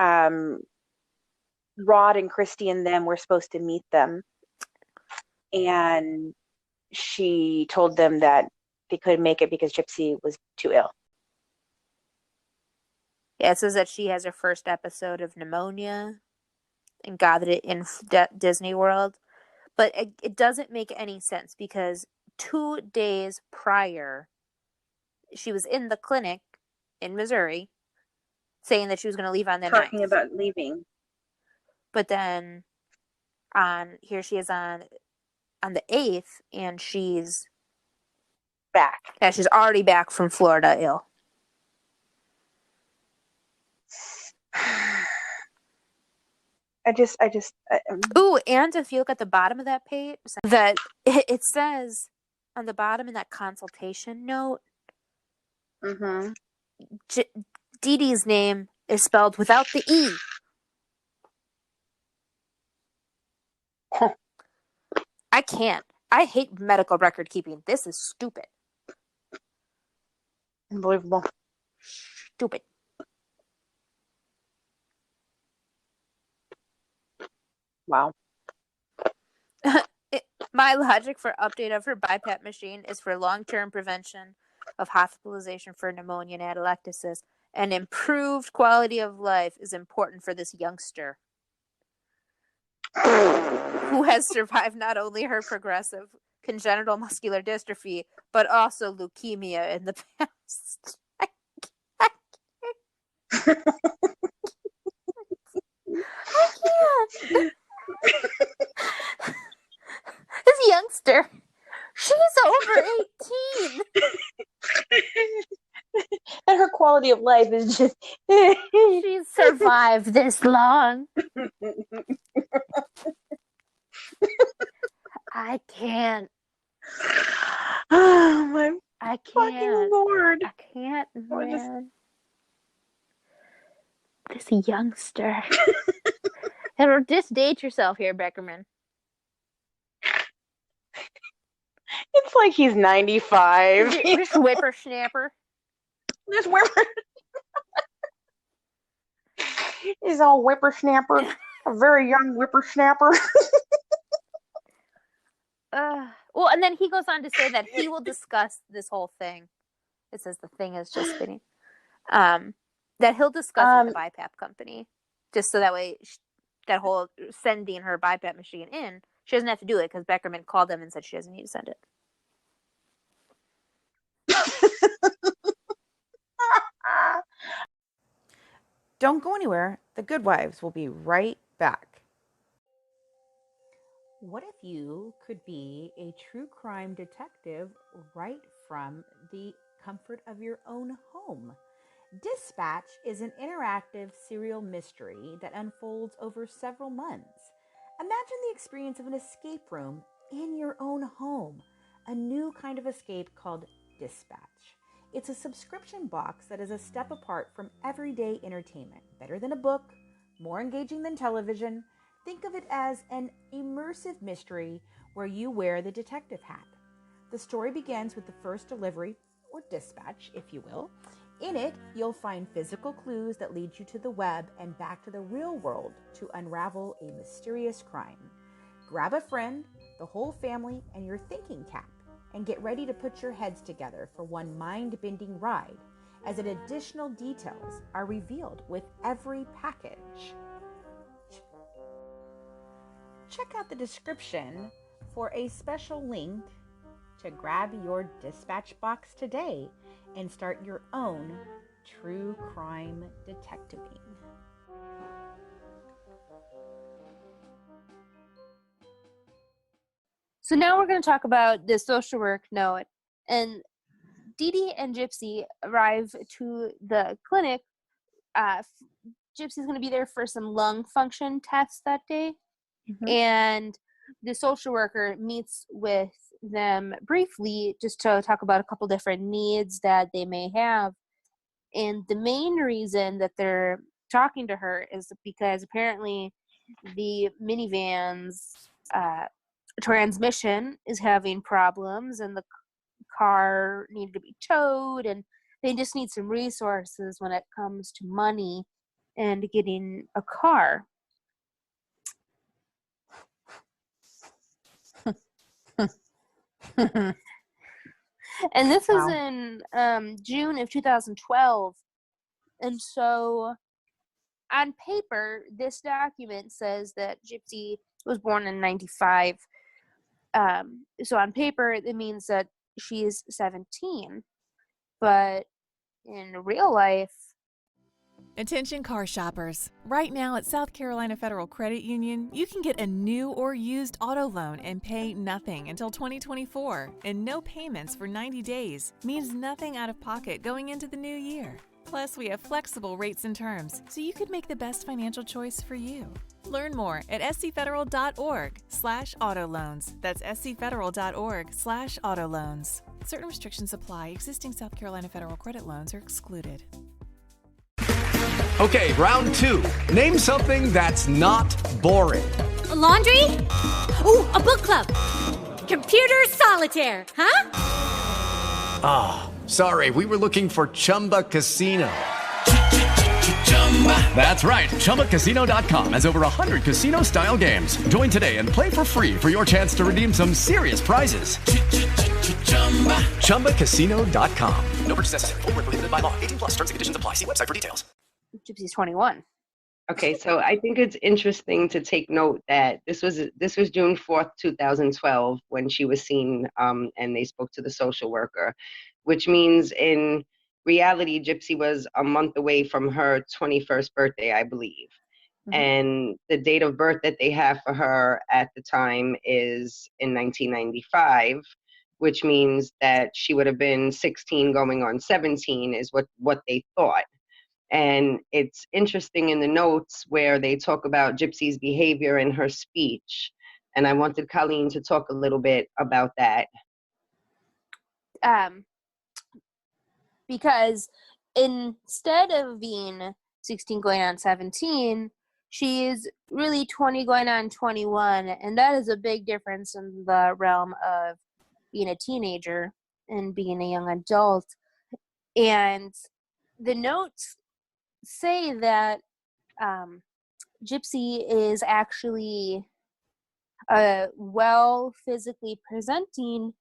S12: Rod and Christy and them were supposed to meet them. And she told them that they couldn't make it because Gypsy was too ill.
S10: Yeah, it says that she has her first episode of pneumonia and got it in Disney World. But it doesn't make any sense because 2 days prior, she was in the clinic in Missouri saying that she was going to leave on the 9th.
S12: Talking about leaving.
S10: But then here she is on the 8th, and she's
S12: back.
S10: Yeah, she's already back from Florida ill.
S12: Ooh,
S10: and if you look at the bottom of that page, that it says on the bottom in that consultation note, Dee Dee's name is spelled without the E. I can't. I hate medical record keeping. This is stupid.
S12: Unbelievable.
S10: Stupid.
S12: Wow.
S10: My logic for update of her BiPAP machine is for long-term prevention of hospitalization for pneumonia and atelectasis, and improved quality of life is important for this youngster who has survived not only her progressive congenital muscular dystrophy, but also leukemia in the past. I can't. This youngster, she's over 18.
S12: And her quality of life is just...
S10: She's survived this long. I can't.
S12: Oh, my
S10: I can't.
S12: fucking Lord.
S10: I can't, man. This youngster. And just date yourself here, Beckerman.
S12: It's like he's 95.
S10: This whippersnapper.
S12: This whipper. He's all whippersnapper. A very young whippersnapper.
S10: Well, and then he goes on to say that he will discuss this whole thing. It says the thing is just spinning. That he'll discuss with the BiPAP company, just so that way that whole sending her BiPAP machine in. She doesn't have to do it because Beckerman called them and said she doesn't need to send it.
S3: Don't go anywhere. The Good Wives will be right back. What if you could be a true crime detective right from the comfort of your own home? Dispatch is an interactive serial mystery that unfolds over several months. Imagine the experience of an escape room in your own home, a new kind of escape called Dispatch. It's a subscription box that is a step apart from everyday entertainment, better than a book, more engaging than television. Think of it as an immersive mystery where you wear the detective hat. The story begins with the first delivery, or dispatch, if you will. In it, you'll find physical clues that lead you to the web and back to the real world to unravel a mysterious crime. Grab a friend, the whole family, and your thinking cap, and get ready to put your heads together for one mind-bending ride, as additional details are revealed with every package. Check out the description for a special link to grab your dispatch box today and start your own true crime detectiving.
S10: So now we're going to talk about the social work note. And Dee Dee and Gypsy arrive to the clinic. Gypsy's going to be there for some lung function tests that day. Mm-hmm. And the social worker meets with them briefly just to talk about a couple different needs that they may have. And the main reason that they're talking to her is because apparently the minivan's transmission is having problems and the car needed to be towed, and they just need some resources when it comes to money and getting a car. And this is in June of 2012. And so on paper, this document says that Gypsy was born in 95. So on paper, it means that she's 17. But in real life...
S14: Attention car shoppers. Right now at South Carolina Federal Credit Union, you can get a new or used auto loan and pay nothing until 2024. And no payments for 90 days means nothing out of pocket going into the new year. Plus, we have flexible rates and terms, so you could make the best financial choice for you. Learn more at scfederal.org/auto loans. That's scfederal.org/auto loans. Certain restrictions apply. Existing South Carolina Federal credit loans are excluded.
S15: Okay, round two. Name something that's not boring.
S16: A laundry? Ooh, a book club. Computer solitaire, huh?
S15: Ah, oh, sorry, we were looking for Chumba Casino. That's right, ChumbaCasino.com has over 100 casino-style games. Join today and play for free for your chance to redeem some serious prizes. ChumbaCasino.com. No purchase necessary. Void where prohibited by law. 18+ terms and conditions apply. See website for details.
S10: Gypsy's 21.
S13: Okay, so I think it's interesting to take note that this was June 4th, 2012, when she was seen and they spoke to the social worker, which means in reality, Gypsy was a month away from her 21st birthday, I believe. Mm-hmm. And the date of birth that they have for her at the time is in 1995, which means that she would have been 16 going on 17 is what they thought. And it's interesting in the notes where they talk about Gypsy's behavior and her speech. And I wanted Colleen to talk a little bit about that.
S10: Because instead of being 16 going on 17, she's really 20 going on 21. And that is a big difference in the realm of being a teenager and being a young adult. And the notes say that Gypsy is actually well physically presenting,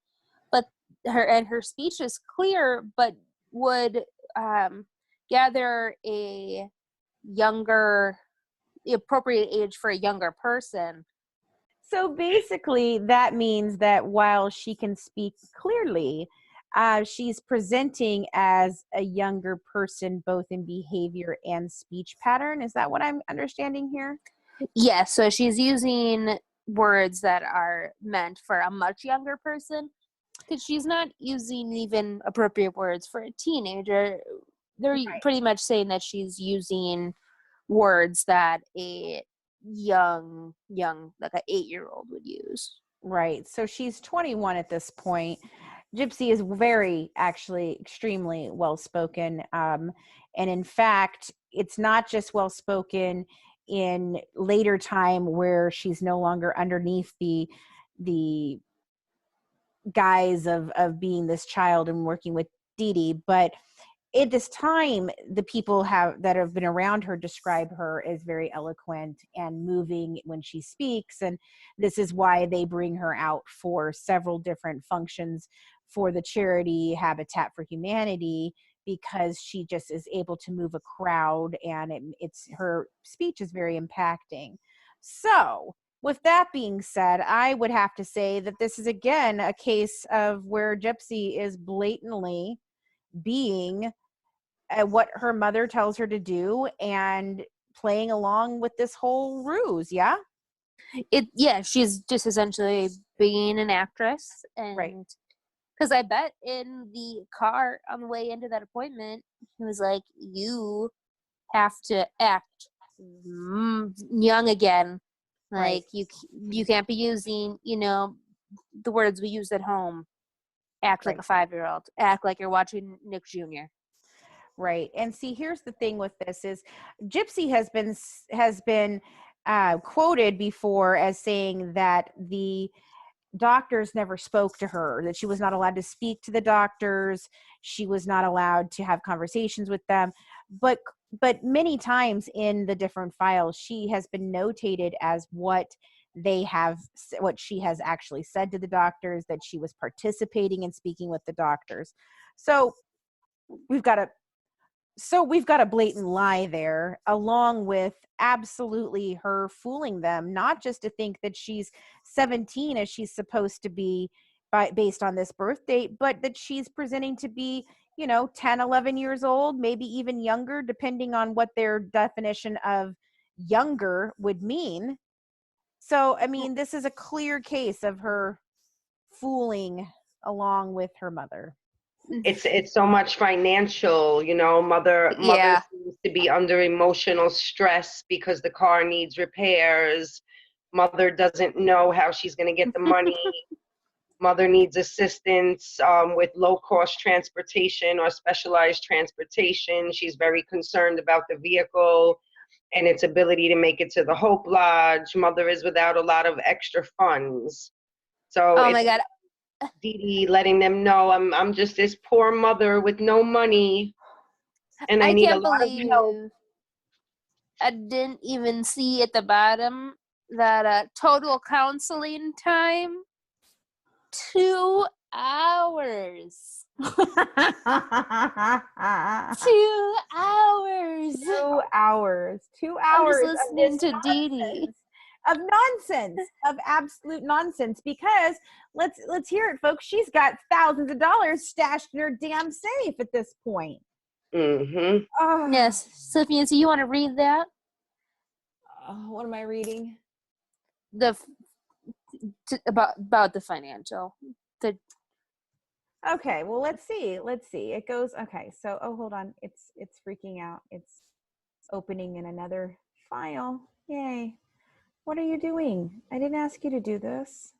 S10: but her speech is clear, but would gather a younger the appropriate age for a younger person.
S3: So basically, that means that while she can speak clearly, she's presenting as a younger person, both in behavior and speech pattern. Is that what I'm understanding here?
S10: Yeah, so she's using words that are meant for a much younger person, because she's not using even appropriate words for a teenager. They're pretty much saying that she's using words that a young, like an 8-year-old would use.
S3: Right. So she's 21 at this point. Gypsy is extremely well-spoken. And in fact, it's not just well-spoken in later time where she's no longer underneath the guise of being this child and working with Dee Dee, but at this time, the people that have been around her describe her as very eloquent and moving when she speaks. And this is why they bring her out for several different functions for the charity Habitat for Humanity, because she just is able to move a crowd, and her speech is very impacting. So with that being said, I would have to say that this is, again, a case of where Gypsy is blatantly being what her mother tells her to do and playing along with this whole ruse. Yeah.
S10: She's just essentially being an actress. And because I bet in the car on the way into that appointment, he was like, you have to act young again. Like you can't be using, the words we use at home. Act like a 5-year-old. Act like you're watching Nick Jr.
S3: Right. And see, here's the thing with this is Gypsy has been quoted before as saying that the doctors never spoke to her, that she was not allowed to speak to the doctors. She was not allowed to have conversations with them. But many times in the different files, she has been notated as what she has actually said to the doctors, that she was participating in speaking with the doctors. So we've got a blatant lie there, along with absolutely her fooling them, not just to think that she's 17 as she's supposed to be based on this birth date, but that she's presenting to be, 10, 11 years old, maybe even younger, depending on what their definition of younger would mean. So, I mean, this is a clear case of her fooling along with her mother.
S13: It's so much financial, mother seems to be under emotional stress because the car needs repairs. Mother doesn't know how she's going to get the money. Mother needs assistance with low-cost transportation or specialized transportation. She's very concerned about the vehicle and its ability to make it to the Hope Lodge. Mother is without a lot of extra funds. So
S10: my God.
S13: Dee Dee letting them know I'm just this poor mother with no money, and I need a lot of help.
S10: I didn't even see at the bottom that total counseling time 2 hours. 2 hours.
S3: 2 hours. 2 hours.
S10: I'm just listening to Dee Dee.
S3: Of nonsense, of absolute nonsense, because let's hear it, folks. She's got thousands of dollars stashed in her damn safe at this point.
S13: Mm-hmm.
S3: Oh.
S10: Yes. So, Fancy, you want to read that?
S3: What am I reading?
S10: About the financial.
S3: Okay, well, let's see. It goes, okay, so, hold on. It's freaking out. It's opening in another file. Yay. What are you doing? I didn't ask you to do this.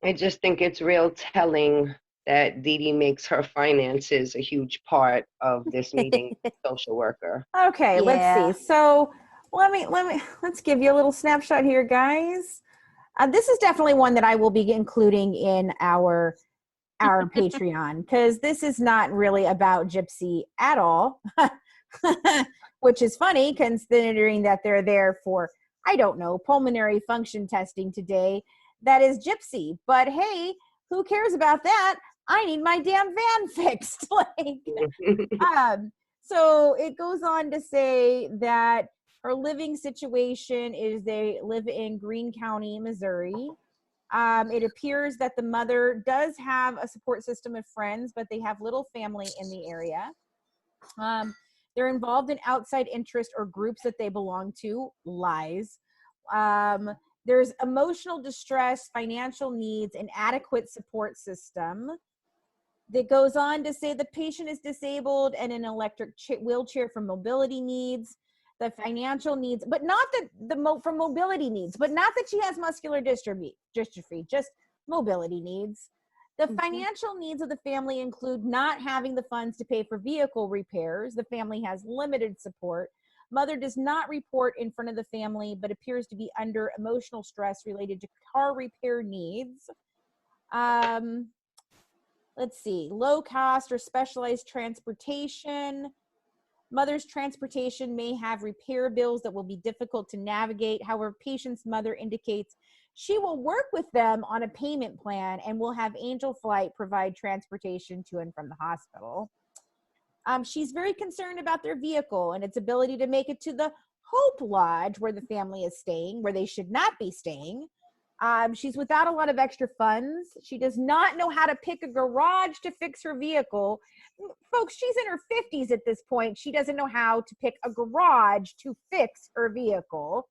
S13: I just think it's real telling that Dee Dee makes her finances a huge part of this meeting with the social worker.
S3: Okay, let's see. So let's give you a little snapshot here, guys. This is definitely one that I will be including in our Patreon, because this is not really about Gypsy at all, which is funny considering that they're there for, I don't know, pulmonary function testing today. That is Gypsy. But hey, who cares about that? I need my damn van fixed. So it goes on to say that
S9: Her living situation is they live in Greene County, Missouri. It appears that the mother does have a support system of friends, but they have little family in the area. They're involved in outside interest or groups that they belong to. Lies. There's emotional distress, financial needs, inadequate support system. That goes on to say the patient is disabled and an electric wheelchair for mobility needs. The financial needs, but not for mobility needs, but not that she has muscular dystrophy, just mobility needs. The financial needs of the family include not having the funds to pay for vehicle repairs. The family has limited support. Mother does not report in front of the family, but appears to be under emotional stress related to car repair needs. Let's see, low cost or specialized transportation. Mother's transportation may have repair bills that will be difficult to navigate. However, patient's mother indicates she will work with them on a payment plan and will have Angel Flight provide transportation to and from the hospital. She's very concerned about their vehicle and its ability to make it to the Hope Lodge where the family is staying, where they should not be staying. She's without a lot of extra funds. She does not know how to pick a garage to fix her vehicle. Folks, she's in her 50s at this point. She doesn't know how to pick a garage to fix her vehicle.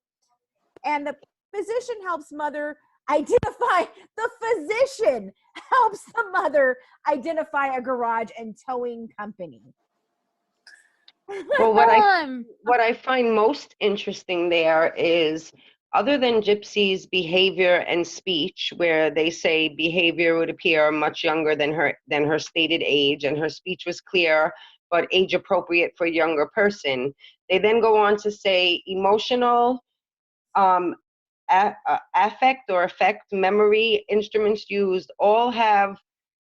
S9: And the physician helps mother identify, the physician helps the mother identify a garage and towing company.
S13: Well, what I find most interesting there is, other than Gypsy's behavior and speech, where they say behavior would appear much younger than her stated age, and her speech was clear but age appropriate for a younger person, they then go on to say emotional, affect or effect, memory, instruments used, all have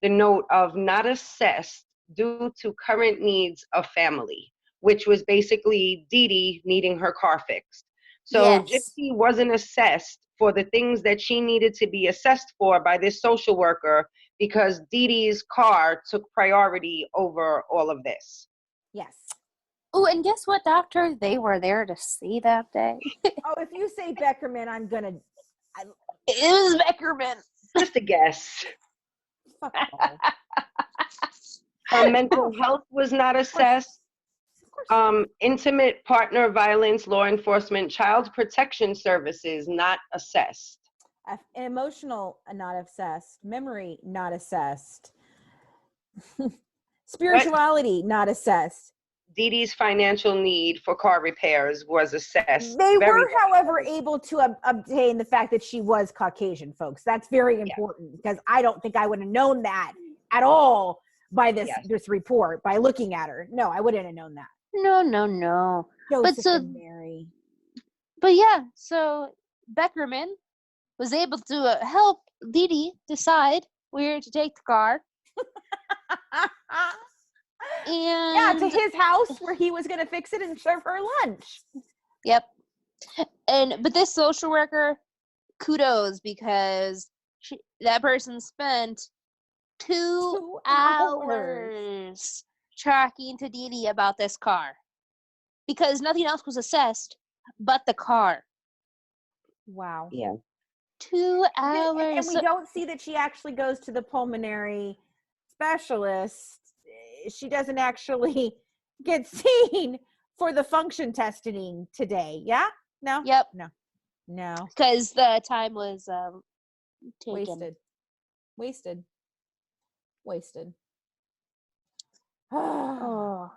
S13: the note of not assessed due to current needs of family, which was basically Dee Dee needing her car fixed. So yes. Gypsy wasn't assessed for the things that she needed to be assessed for by this social worker because Dee Dee's car took priority over all of this.
S9: Yes.
S10: Oh, and guess what, doctor? They were there to see that day.
S9: Oh, if you say Beckerman, I'm gonna.
S10: It is Beckerman.
S13: Just a guess.
S9: Fuck off.
S13: Her mental health was not assessed. Intimate partner violence, law enforcement, child protection services not assessed.
S9: Emotional not assessed. Memory not assessed. Spirituality not assessed.
S13: Dee Dee's financial need for car repairs was assessed.
S9: They were, however, able to obtain the fact that she was Caucasian, folks. That's very important because I don't think I would have known that at all by this report, by looking at her. No, I wouldn't have known that.
S10: No.
S9: Joseph and Mary.
S10: But yeah, so Beckerman was able to help Dee Dee decide where to take the car. And
S9: to his house where he was going to fix it and serve her lunch.
S10: Yep. But this social worker, kudos, because that person spent 2 hours talking to Dee Dee about this car because nothing else was assessed but the car.
S9: Wow.
S13: Yeah.
S10: 2 hours.
S9: And we don't see that she actually goes to the pulmonary specialist. She doesn't actually get seen for the function testing today. Yeah? No?
S10: Yep.
S9: No.
S10: Because the time was taken.
S9: Wasted.
S10: Oh.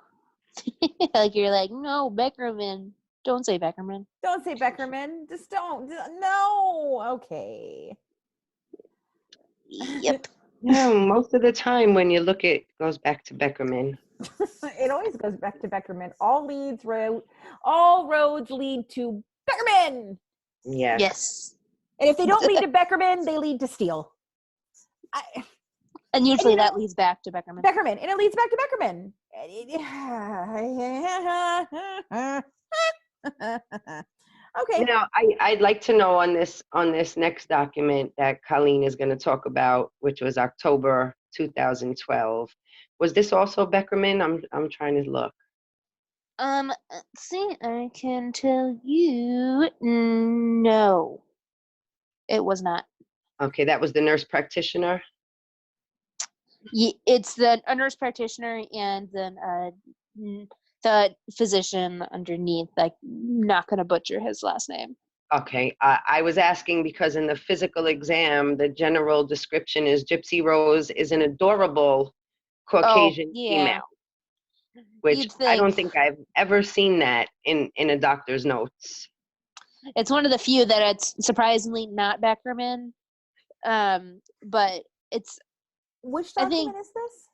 S10: Like you're like, no, Beckerman. Don't say Beckerman.
S9: Don't say Beckerman. Just don't. No. Okay.
S10: Yep.
S13: No, most of the time when you look, it goes back to Beckerman.
S9: It always goes back to Beckerman. All roads lead to Beckerman.
S13: Yes.
S9: And if they don't lead to Beckerman, they lead to Steele.
S10: And usually that leads back to Beckerman.
S9: And it leads back to Beckerman. Okay.
S13: Now, I'd like to know on this next document that Colleen is going to talk about, which was October 2012. Was this also Beckerman? I'm trying to look.
S10: Let's see, I can tell you, no, it was not.
S13: Okay, that was the nurse practitioner.
S10: It's a nurse practitioner and then the physician underneath. Like, not gonna butcher his last name.
S13: Okay, I was asking because in the physical exam, the general description is Gypsy Rose is an adorable Caucasian female, which I don't think I've ever seen that in a doctor's notes.
S10: It's one of the few that it's surprisingly not Beckerman, but it's.
S9: Which document is this?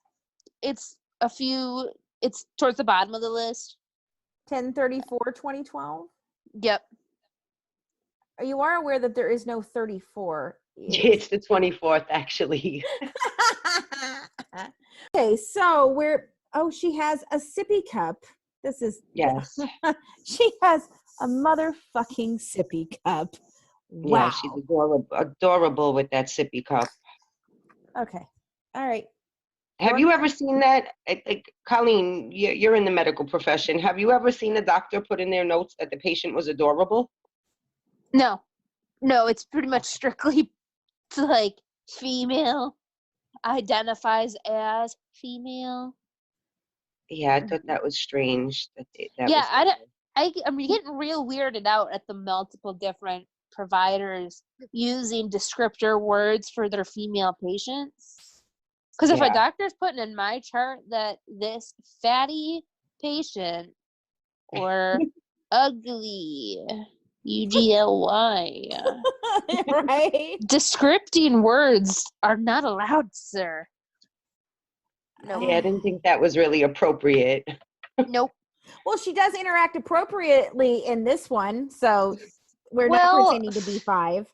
S10: It's a few. It's towards the bottom of the list.
S9: 10/34/2012.
S10: Yep.
S9: You are aware that there is no 34.
S13: It's the 24th, actually.
S9: Okay, so she has a sippy cup. This is
S13: yes.
S9: She has a motherfucking sippy cup. Wow.
S13: Yeah, she's adorable with that sippy cup.
S9: Okay. All right.
S13: Have you ever seen that? Colleen, you're in the medical profession. Have you ever seen a doctor put in their notes that the patient was adorable?
S10: No, it's pretty much strictly like female, identifies as female.
S13: Yeah, I thought that was strange.
S10: I'm getting real weirded out at the multiple different providers using descriptor words for their female patients. Because if a doctor's putting in my chart that this fatty patient or ugly, UGLY,
S9: right?
S10: Descripting words are not allowed, sir.
S13: No. Yeah, I didn't think that was really appropriate.
S10: Nope.
S9: Well, she does interact appropriately in this one, so we're not pretending to be 5.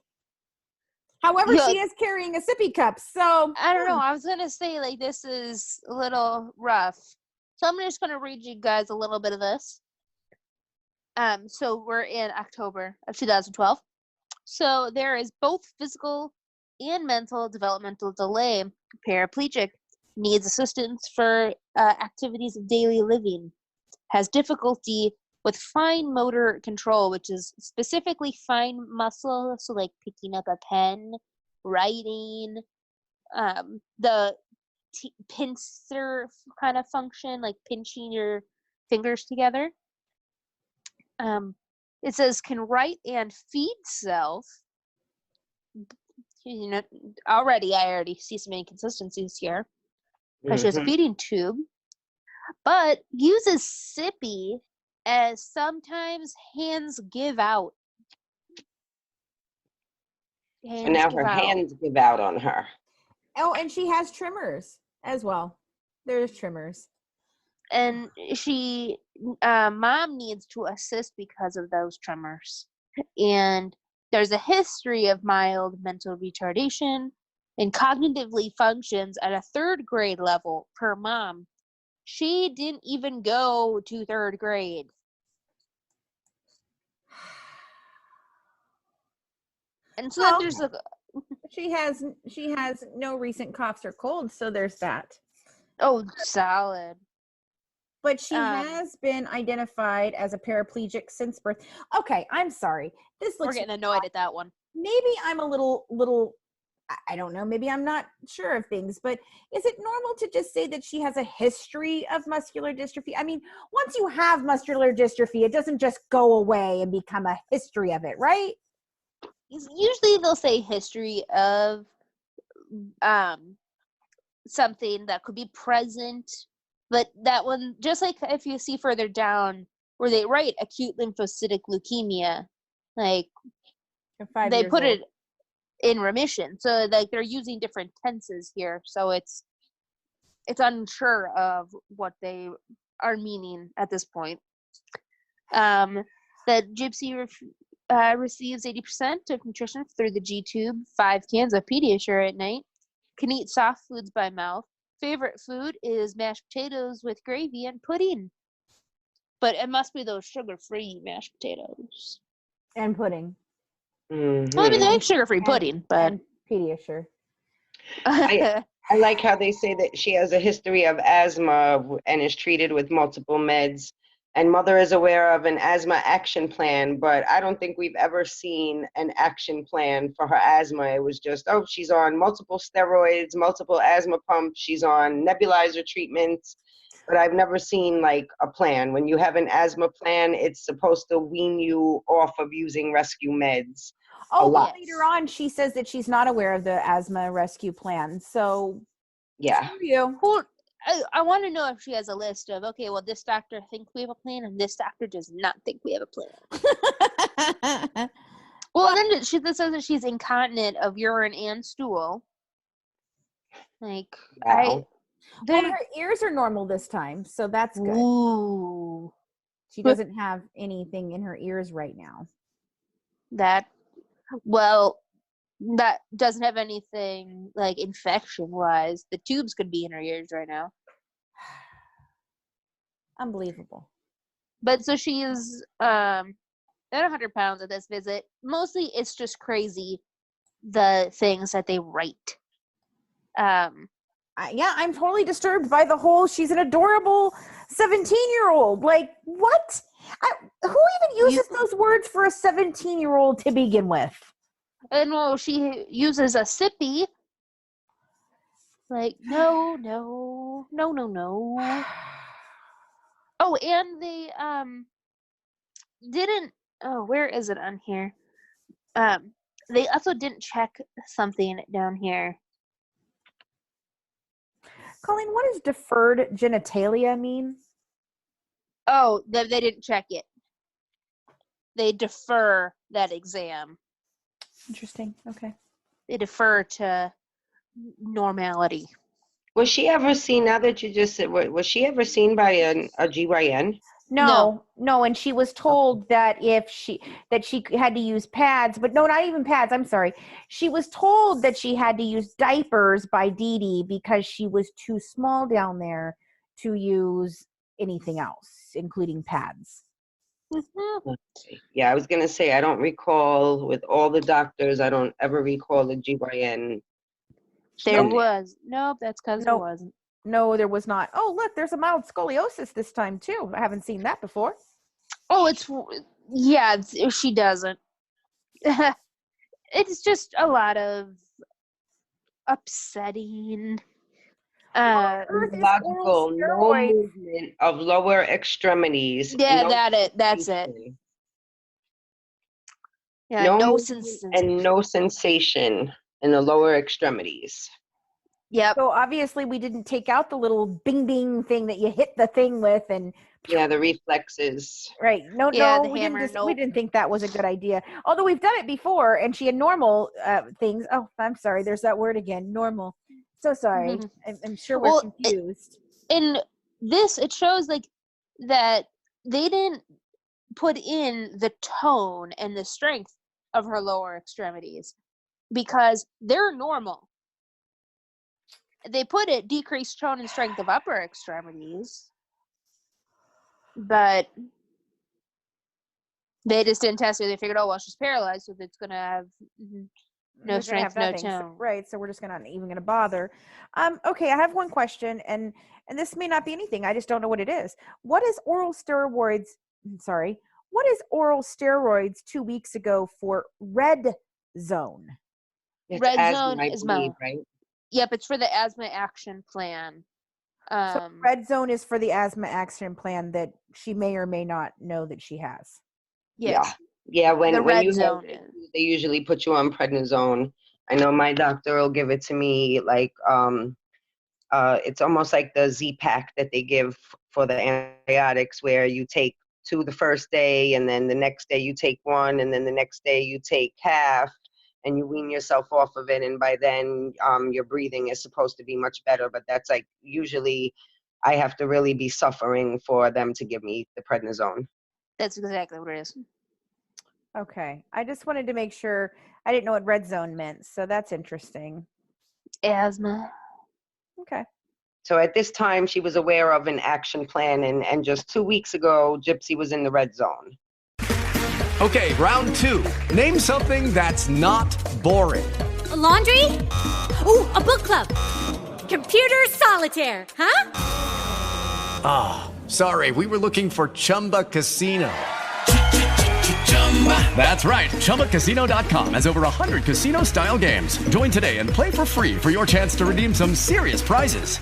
S9: However, she is carrying a sippy cup, so
S10: I don't know. I was gonna say like this is a little rough, so I'm just gonna read you guys a little bit of this. So we're in October of 2012. So there is both physical and mental developmental delay. Paraplegic, needs assistance for activities of daily living, has difficulty with fine motor control, which is specifically fine muscle, so like picking up a pen, writing, the pincer kind of function, like pinching your fingers together. It says can write and feed self. You know, I already see some inconsistencies here. Because she has a feeding tube, but uses sippy as sometimes hands give out.
S13: So now her hands give out on her.
S9: Oh, and she has tremors as well. There's tremors.
S10: And she, mom needs to assist because of those tremors. And there's a history of mild mental retardation and cognitively functions at a 3rd grade level per mom. She didn't even go to 3rd grade. And so then there's
S9: she has no recent coughs or colds, so there's that.
S10: Oh, solid.
S9: But she has been identified as a paraplegic since birth. Okay, I'm sorry.
S10: We're getting annoyed at that one.
S9: Maybe I'm a little I don't know, maybe I'm not sure of things, but is it normal to just say that she has a history of muscular dystrophy? I mean, once you have muscular dystrophy, it doesn't just go away and become a history of it, right?
S10: Usually they'll say history of something that could be present, but that one, just like if you see further down where they write acute lymphocytic leukemia, like they put it in remission, so like they're using different tenses here, so it's unsure of what they are meaning at this point. That Gypsy receives 80% of nutrition through the G tube, 5 cans of Pediasure at night, can eat soft foods by mouth. Favorite food is mashed potatoes with gravy and pudding, but it must be those sugar-free mashed potatoes
S9: and pudding.
S13: Mm-hmm.
S10: Well, I mean, they like sugar-free pudding, but
S9: and Pediasure.
S13: I like how they say that she has a history of asthma and is treated with multiple meds. And Mother is aware of an asthma action plan, but I don't think we've ever seen an action plan for her asthma. It was just, oh, she's on multiple steroids, multiple asthma pumps, she's on nebulizer treatments, but I've never seen like a plan. When you have an asthma plan, it's supposed to wean you off of using rescue meds.
S17: Oh, but later on, she says that she's not aware of the asthma rescue plan. So,
S13: yeah.
S17: You.
S10: Well, I want to know if she has a list of, okay, well, this doctor thinks we have a plan, and this doctor does not think we have a plan. Well, then this says that she's incontinent of urine and stool. Like,
S17: Well, her ears are normal this time, so that's good.
S10: Ooh.
S17: She doesn't have anything in her ears right now.
S10: That doesn't have anything like infection wise. The tubes could be in her ears right now.
S17: Unbelievable.
S10: But so she is at 100 pounds at this visit. Mostly it's just crazy the things that they write.
S17: I'm totally disturbed by the whole she's an adorable 17-year-old. Like, what? Who even uses those words for a 17-year-old to begin with?
S10: And well, she uses a sippy. Like, no. Oh, and they didn't. Oh, where is it on here? They also didn't check something down here.
S17: Colleen, what does deferred genitalia mean?
S10: Oh, they didn't check it. They defer that exam.
S17: Interesting. Okay.
S10: They defer to normality.
S13: Was she ever seen, now that you just said, was she ever seen by a GYN?
S17: No, and she was told that she had to use pads, but no, not even pads. I'm sorry. She was told that she had to use diapers by Dee Dee because she was too small down there to use anything else, including pads.
S13: Yeah, I was going to say, I don't recall with all the doctors, I don't ever recall a GYN.
S10: There was. Nope, that's because there wasn't.
S17: No, there was not. Oh, look, there's a mild scoliosis this time, too. I haven't seen that before.
S10: Oh, she doesn't. It's just a lot of upsetting.
S13: Logical, no movement of lower extremities.
S10: Yeah, that's it. Yeah, no sensation.
S13: And no sensation in the lower extremities.
S10: Yep.
S17: So obviously we didn't take out the little bing bing thing that you hit the thing with, and
S13: the reflexes.
S17: Right. No, we didn't think that was a good idea. Although we've done it before, and she had normal things. Oh, I'm sorry. There's that word again. Normal. So sorry. Mm-hmm. I'm sure we're confused.
S10: In this, it shows like that they didn't put in the tone and the strength of her lower extremities because they're normal. They put it decreased tone and strength of upper extremities, but they just didn't test it. They figured, oh, well, she's paralyzed, so it's going to have no strength, no tone.
S17: Right, so we're just not even going to bother. Okay, I have one question, and this may not be anything. I just don't know what it is. What is oral steroids 2 weeks ago for red zone?
S10: Red zone is right? Yep, it's for the asthma action plan.
S17: So red zone is for the asthma action plan that she may or may not know that she has.
S13: Yeah. When you have it, they usually put you on prednisone. I know my doctor will give it to me like it's almost like the Z-Pack that they give for the antibiotics, where you take 2 the first day, and then the next day you take 1, and then the next day you take half. And you wean yourself off of it, and by then your breathing is supposed to be much better. But that's like usually I have to really be suffering for them to give me the prednisone.
S10: That's exactly what it is.
S17: Okay. I just wanted to make sure. I didn't know what red zone meant, so that's interesting.
S10: Asthma.
S17: Okay.
S13: So at this time, she was aware of an action plan, and just 2 weeks ago, Gypsy was in the red zone.
S15: Okay, round 2. Name something that's not boring.
S16: A laundry? Ooh, a book club. Computer solitaire, huh?
S15: Ah, Sorry, we were looking for Chumba Casino. That's right. ChumbaCasino.com has over 100 casino-style games. Join today and play for free for your chance to redeem some serious prizes.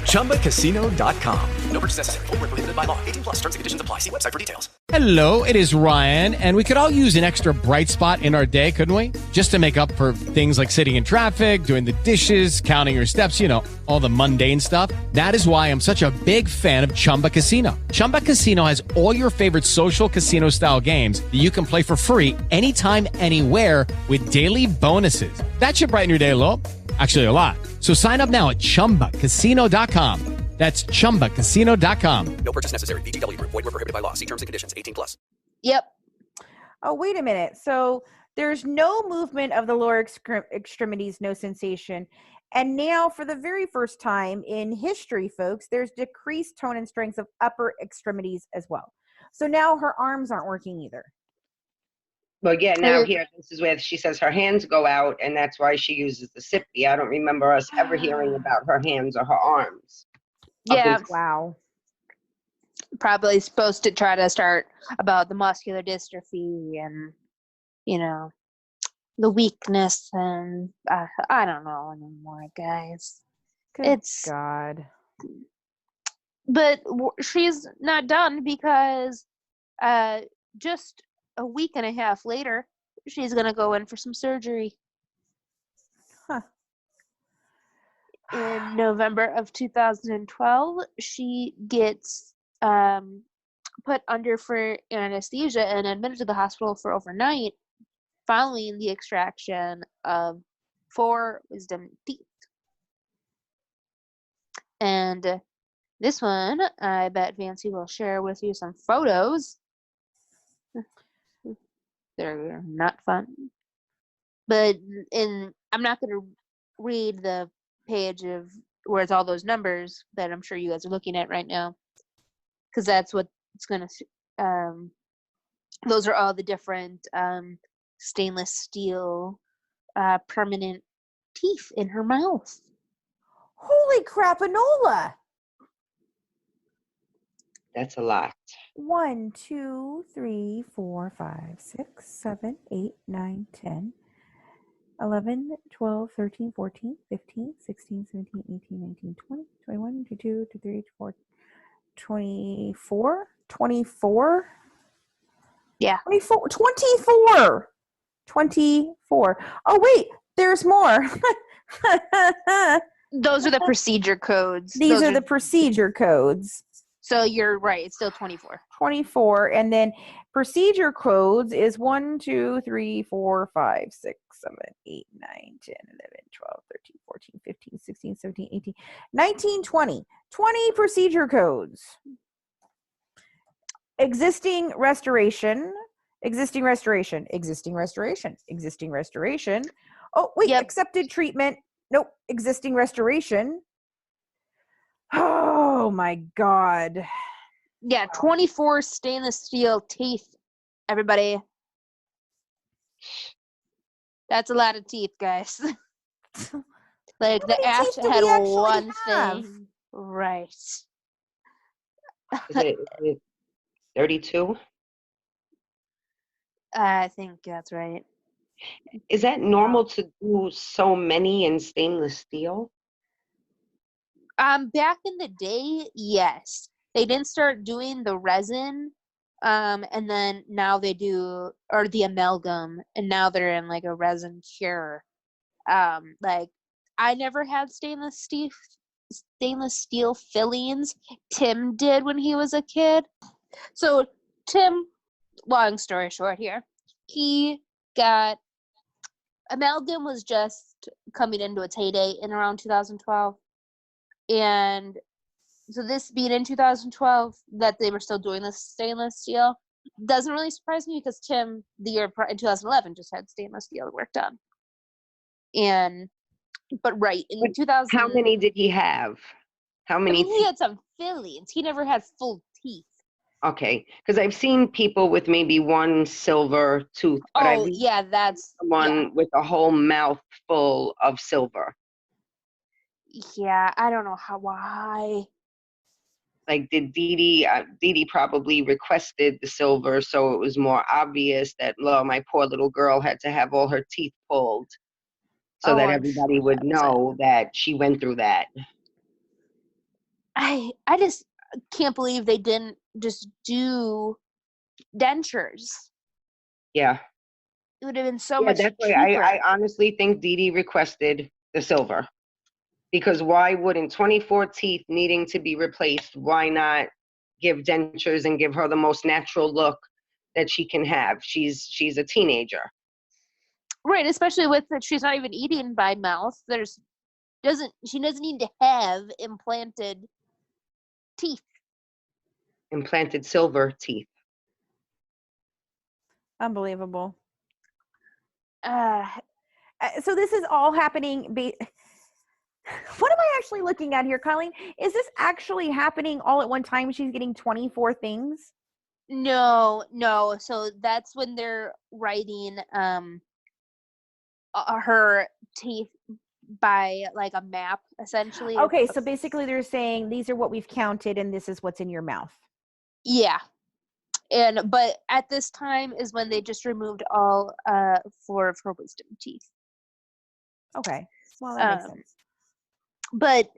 S15: ChumbaCasino.com. No purchase necessary. Void where prohibited by law. 18+ terms and conditions apply. See website for details.
S18: Hello, it is Ryan, and we could all use an extra bright spot in our day, couldn't we? Just to make up for things like sitting in traffic, doing the dishes, counting your steps, all the mundane stuff. That is why I'm such a big fan of Chumba Casino. Chumba Casino has all your favorite social casino-style games that you can play for free anytime, anywhere with daily bonuses. That should brighten your day a little. Actually, a lot. So sign up now at ChumbaCasino.com. That's ChumbaCasino.com.
S15: No purchase necessary. VGW Group. Void where prohibited by law. See terms and conditions. 18+.
S17: Yep. Oh, wait a minute. So there's no movement of the lower extremities, no sensation. And now, for the very first time in history, folks, there's decreased tone and strength of upper extremities as well. So now her arms aren't working either.
S13: Well, yeah, now here, this is where she says her hands go out, and that's why she uses the sippy. I don't remember us ever hearing about her hands or her arms.
S10: Yeah.
S17: Wow.
S10: Probably supposed to try to start about the muscular dystrophy and, the weakness, and I don't know anymore, guys.
S17: Good God.
S10: But she's not done because just a week and a half later, she's going to go in for some surgery.
S17: Huh.
S10: In November of 2012, she gets put under for anesthesia and admitted to the hospital for overnight following the extraction of 4 wisdom teeth. And this one, I bet Fancy will share with you some photos. They're not fun. But I'm not going to read the page of where it's all those numbers that I'm sure you guys are looking at right now, because that's what it's going to those are all the different stainless steel permanent teeth in her mouth.
S17: Holy crapanola!
S13: That's a lot.
S17: 1, 2, 3, 4, 5, 6, 7, 8, 9, 10, 11, 12, 13, 14, 15, 16, 17, 18, 19, 20, 21, 22, 23, 24, 24?
S10: Yeah.
S17: 24. Oh, wait, there's more.
S10: Those are the procedure codes.
S17: These are the procedure codes.
S10: So you're right. It's still 24.
S17: 24. And then procedure codes is 1, 2, 3, 4, 5, 6, 7, 8, 9, 10, 11, 12, 13, 14, 15, 16, 17, 18, 19, 20. 20 procedure codes. Existing restoration. Oh, wait, accepted treatment. Nope, existing restoration. Oh my God.
S10: Yeah, 24 stainless steel teeth, everybody. That's a lot of teeth, guys. Like the act had one thing. Right.
S13: Is it 32?
S10: I think that's right.
S13: Is that normal to do so many in stainless steel?
S10: Back in the day, yes. They didn't start doing the resin, and then now they do, or the amalgam, and now they're in like a resin cure. Like I never had stainless steel fillings. Tim did when he was a kid. So Tim, long story short here, amalgam was just coming into its heyday in around 2012. And so this being in 2012, that they were still doing this stainless steel doesn't really surprise me, because Tim, the year in 2011, just had stainless steel work done. But right in 2000,
S13: how many did he have? How many?
S10: He had some fillings. He never had full teeth.
S13: Okay, because I've seen people with maybe one silver tooth. But
S10: that's
S13: one with a whole mouth full of silver.
S10: Yeah, I don't know why.
S13: like, did Dee Dee probably requested the silver, so it was more obvious that, well, my poor little girl had to have all her teeth pulled so that everybody would know that she went through that.
S10: I just can't believe they didn't just do dentures.
S13: Yeah.
S10: It would have been so much
S13: That's
S10: cheaper.
S13: why I honestly think Dee Dee requested the silver. Because why wouldn't 24 teeth needing to be replaced, why not give dentures and give her the most natural look that she can have? She's a teenager.
S10: Right, especially with that she's not even eating by mouth. She doesn't need to have implanted teeth.
S13: Implanted silver teeth.
S17: Unbelievable. So this is all happening. What am I actually looking at here, Colleen? Is this actually happening all at one time? She's getting 24 things?
S10: No. So that's when they're writing her teeth by like a map, essentially.
S17: Okay, so basically they're saying these are what we've counted and this is what's in your mouth.
S10: Yeah. But at this time is when they just removed all 4 of her wisdom teeth.
S17: Okay. Well, that makes sense.
S10: But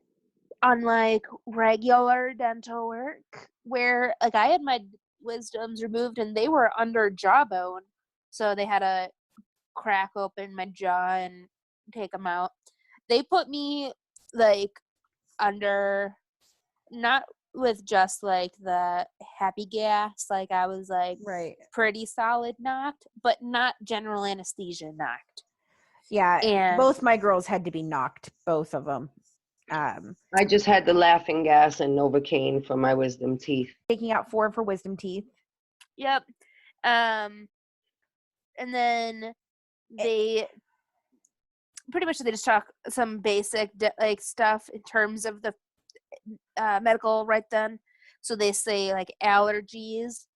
S10: unlike regular dental work, where like I had my wisdoms removed and they were under jawbone, so they had to crack open my jaw and take them out. They put me like under, not with just like the happy gas, like I was like pretty solid knocked, but not general anesthesia knocked.
S17: Yeah,
S10: and
S17: both my girls had to be knocked, both of them.
S13: I just had the laughing gas and Novocaine for my wisdom teeth.
S17: Taking out 4 for wisdom teeth.
S10: Yep. And then they pretty much they just talk some basic like stuff in terms of the medical right then. So they say like allergies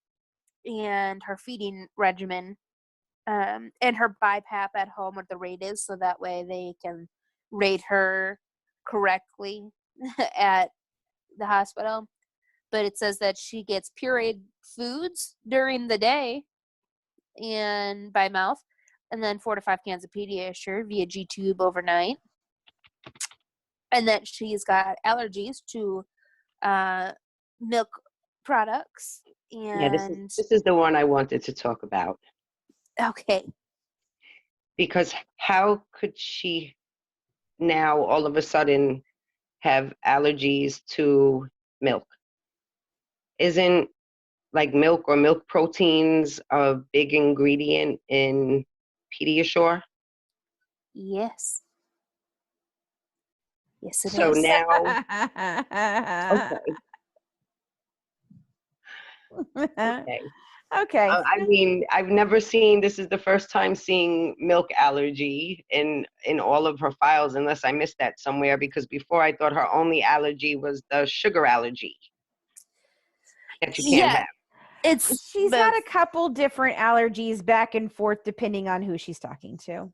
S10: and her feeding regimen, and her BiPAP at home, what the rate is, so that way they can rate her correctly at the hospital. But it says that she gets pureed foods during the day and by mouth, and then 4 to 5 cans of Pediasure via G-tube overnight. And that she's got allergies to milk products. And
S13: yeah, this is the one I wanted to talk about.
S10: Okay.
S13: Because how could she now all of a sudden have allergies to milk? Isn't like milk or milk proteins a big ingredient in Pediasure?
S10: Yes. Yes, it
S13: so
S10: is.
S13: Now, okay.
S17: Okay.
S13: I mean, I've never seen, this is the first time seeing milk allergy in all of her files, unless I missed that somewhere, because before I thought her only allergy was the sugar allergy that you can't have.
S17: She's got a couple different allergies back and forth depending on who she's talking to.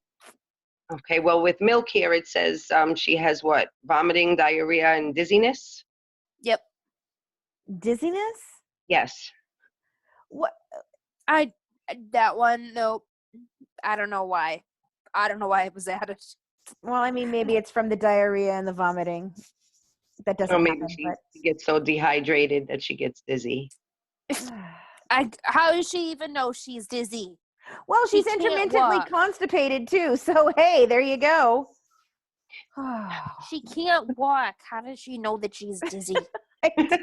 S13: Okay, well, with milk here, it says she has what? Vomiting, diarrhea, and dizziness?
S10: Yep.
S17: Dizziness?
S13: Yes.
S10: What? That one, nope. I don't know why. I don't know why it was added.
S17: Well, I mean, maybe it's from the diarrhea and the vomiting. That doesn't
S13: or maybe
S17: happen.
S13: She gets so dehydrated that she gets dizzy.
S10: How does she even know she's dizzy?
S17: Well, she's intermittently constipated too. So, hey, there you go.
S10: She can't walk. How does she know that she's dizzy?
S17: I don't know.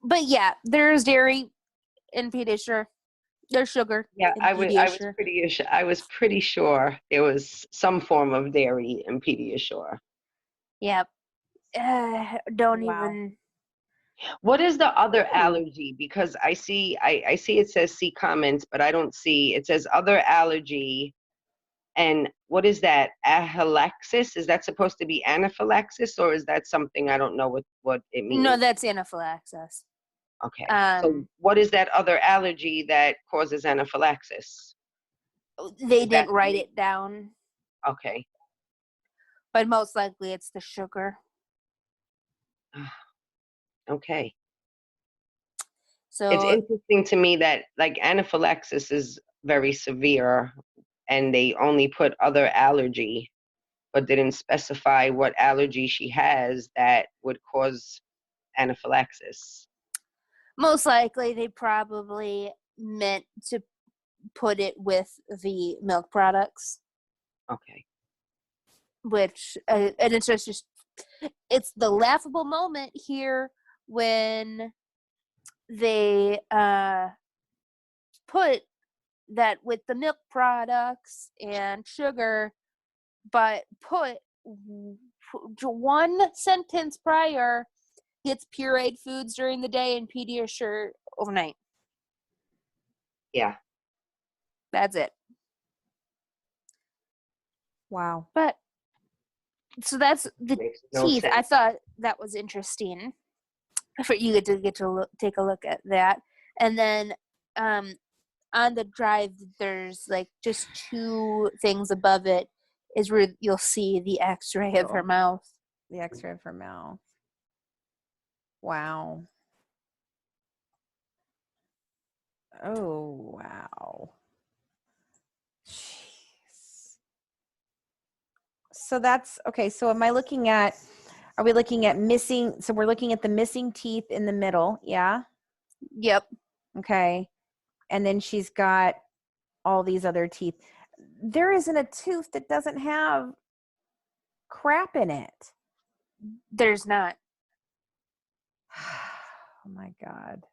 S10: But yeah, there's dairy in Pediasure. There's sugar.
S13: Yeah, I was pretty sure there was some form of dairy in Pediasure.
S10: Yep. Don't even.
S13: What is the other allergy? Because I see it says see comments, but I don't see, it says other allergy. And what is that? Anaphylaxis? Is that supposed to be anaphylaxis, or is that something I don't know what it means?
S10: No, that's anaphylaxis.
S13: Okay. So what is that other allergy that causes anaphylaxis?
S10: They didn't write it down.
S13: Okay.
S10: But most likely it's the sugar.
S13: Okay.
S10: So
S13: It's interesting to me that like anaphylaxis is very severe and they only put other allergy, but didn't specify what allergy she has that would cause anaphylaxis.
S10: most likely they probably meant to put it with the milk products.
S13: Okay.
S10: Which, and it's just, it's the laughable moment here when they put that with the milk products and sugar, but put 1 sentence prior, gets pureed foods during the day and Pediasure overnight.
S13: Yeah.
S10: That's it.
S17: Wow.
S10: But so that's the
S13: no
S10: teeth.
S13: sense.
S10: I thought that was interesting for you to get to take a look at that. And then on the drive, there's like just 2 things above it is where you'll see the X-ray of her mouth.
S17: The X-ray of her mouth. Wow. Oh, wow. Jeez. So that's okay. So are we looking at missing? So we're looking at the missing teeth in the middle. Yeah.
S10: Yep.
S17: Okay. And then she's got all these other teeth. There isn't a tooth that doesn't have crap in it.
S10: There's not.
S17: Oh my God.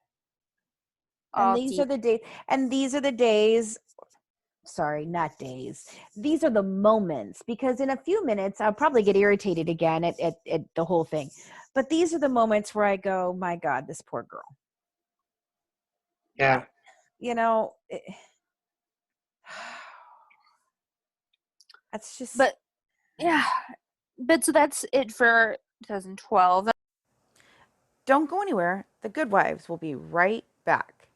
S10: All
S17: And these
S10: teeth.
S17: are the days. And these are the days. Sorry, not days. These are the moments, because in a few minutes I'll probably get irritated again at the whole thing. But these are the moments where I go, my God, this poor girl.
S13: Yeah.
S17: You know, that's just.
S10: But yeah, but so that's it for 2012.
S3: Don't go anywhere. The Good Wives will be right back.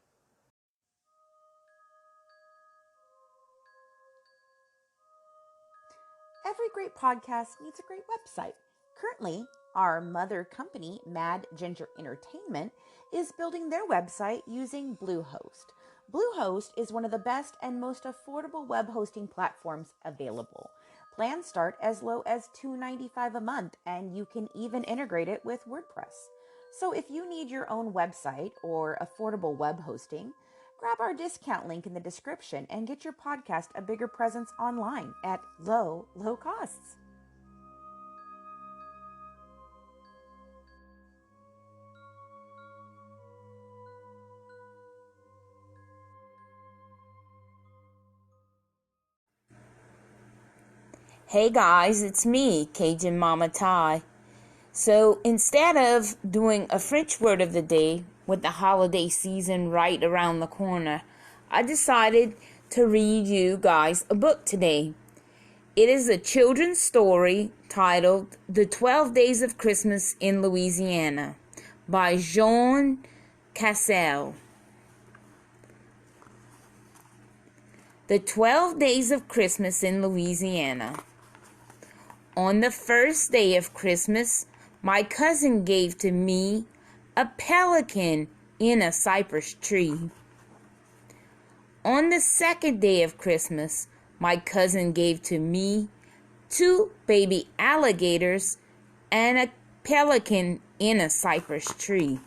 S3: Every great podcast needs a great website. Currently, our mother company, Mad Ginger Entertainment, is building their website using Bluehost. Bluehost is one of the best and most affordable web hosting platforms available. Plans start as low as $2.95 a month, and you can even integrate it with WordPress. So if you need your own website or affordable web hosting, grab our discount link in the description and get your podcast a bigger presence online at low costs.
S11: Hey guys, it's me, Cajun Mama Ty. So instead of doing a French word of the day with the holiday season right around the corner, I decided to read you guys a book today. It is a children's story titled The 12 Days of Christmas in Louisiana by Jean Cassel. The 12 Days of Christmas in Louisiana. On the first day of Christmas, my cousin gave to me a pelican in a cypress tree. On the second day of Christmas, my cousin gave to me 2 baby alligators and a pelican in a cypress tree.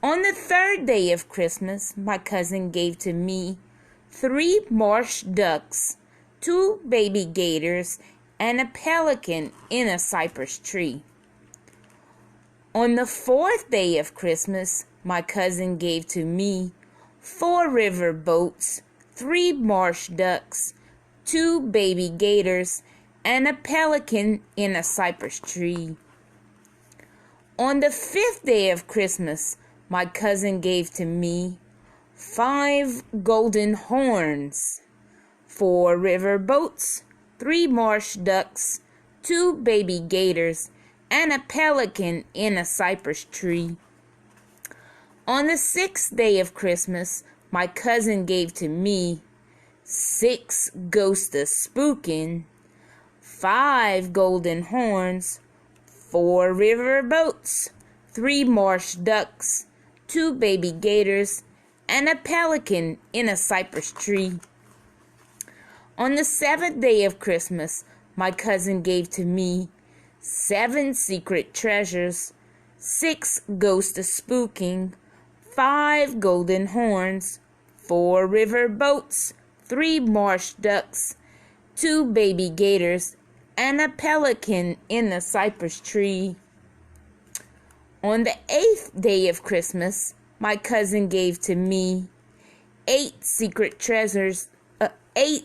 S11: On the third day of Christmas, my cousin gave to me 3 marsh ducks, 2 baby gators, and a pelican in a cypress tree. On the fourth day of Christmas, my cousin gave to me 4 river boats, 3 marsh ducks, 2 baby gators, and a pelican in a cypress tree. On the fifth day of Christmas, my cousin gave to me 5 golden horns, 4 river boats, 3 marsh ducks, 2 baby gators, and a pelican in a cypress tree. On the 6th day of Christmas, my cousin gave to me 6 ghosts a spooking, 5 golden horns, 4 river boats, 3 marsh ducks, 2 baby gators, and a pelican in a cypress tree. On the 7th day of Christmas, my cousin gave to me 7 secret treasures, 6 ghosts a spooking, 5 golden horns, 4 river boats, 3 marsh ducks, 2 baby gators, and a pelican in a cypress tree. On the 8th day of Christmas, my cousin gave to me 8 secret treasures, 8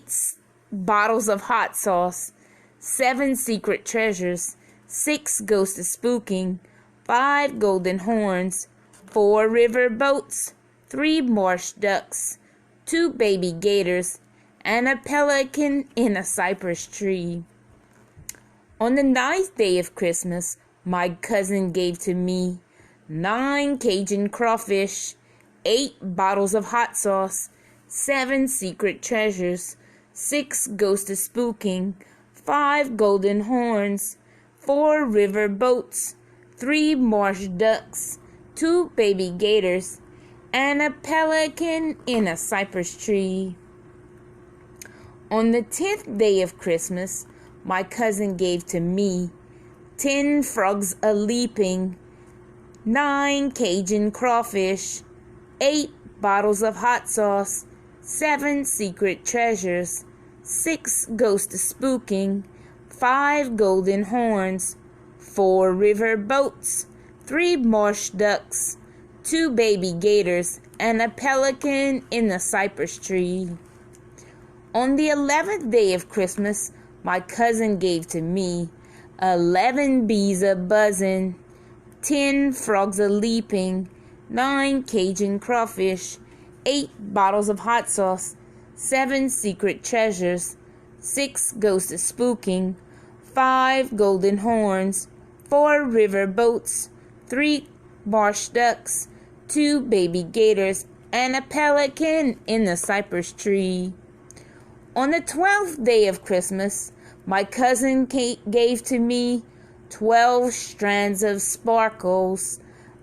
S11: bottles of hot sauce, 7 secret treasures, 6 ghosts of spooking, 5 golden horns, 4 river boats, 3 marsh ducks, 2 baby gators, and a pelican in a cypress tree. On the 9th day of Christmas, my cousin gave to me 9 Cajun crawfish, 8 bottles of hot sauce, 7 secret treasures, 6 ghosts of spooking, 5 golden horns, 4 river boats, 3 marsh ducks, 2 baby gators, and a pelican in a cypress tree. On the 10th day of Christmas, my cousin gave to me 10 frogs a leaping, 9 Cajun crawfish, 8 bottles of hot sauce, 7 secret treasures, 6 ghosts of spooking, 5 golden horns, 4 river boats, 3 marsh ducks, 2 baby gators, and a pelican in the cypress tree. On the 11th day of Christmas, my cousin gave to me 11 bees a buzzing, 10 frogs a leaping, 9 Cajun crawfish, 8 bottles of hot sauce, 7 secret treasures, 6 ghosts of spooking, 5 golden horns, 4 river boats, 3 marsh ducks, 2 baby gators, and a pelican in the cypress tree. On the 12th day of Christmas, my cousin gave to me 12 strands of sparkles,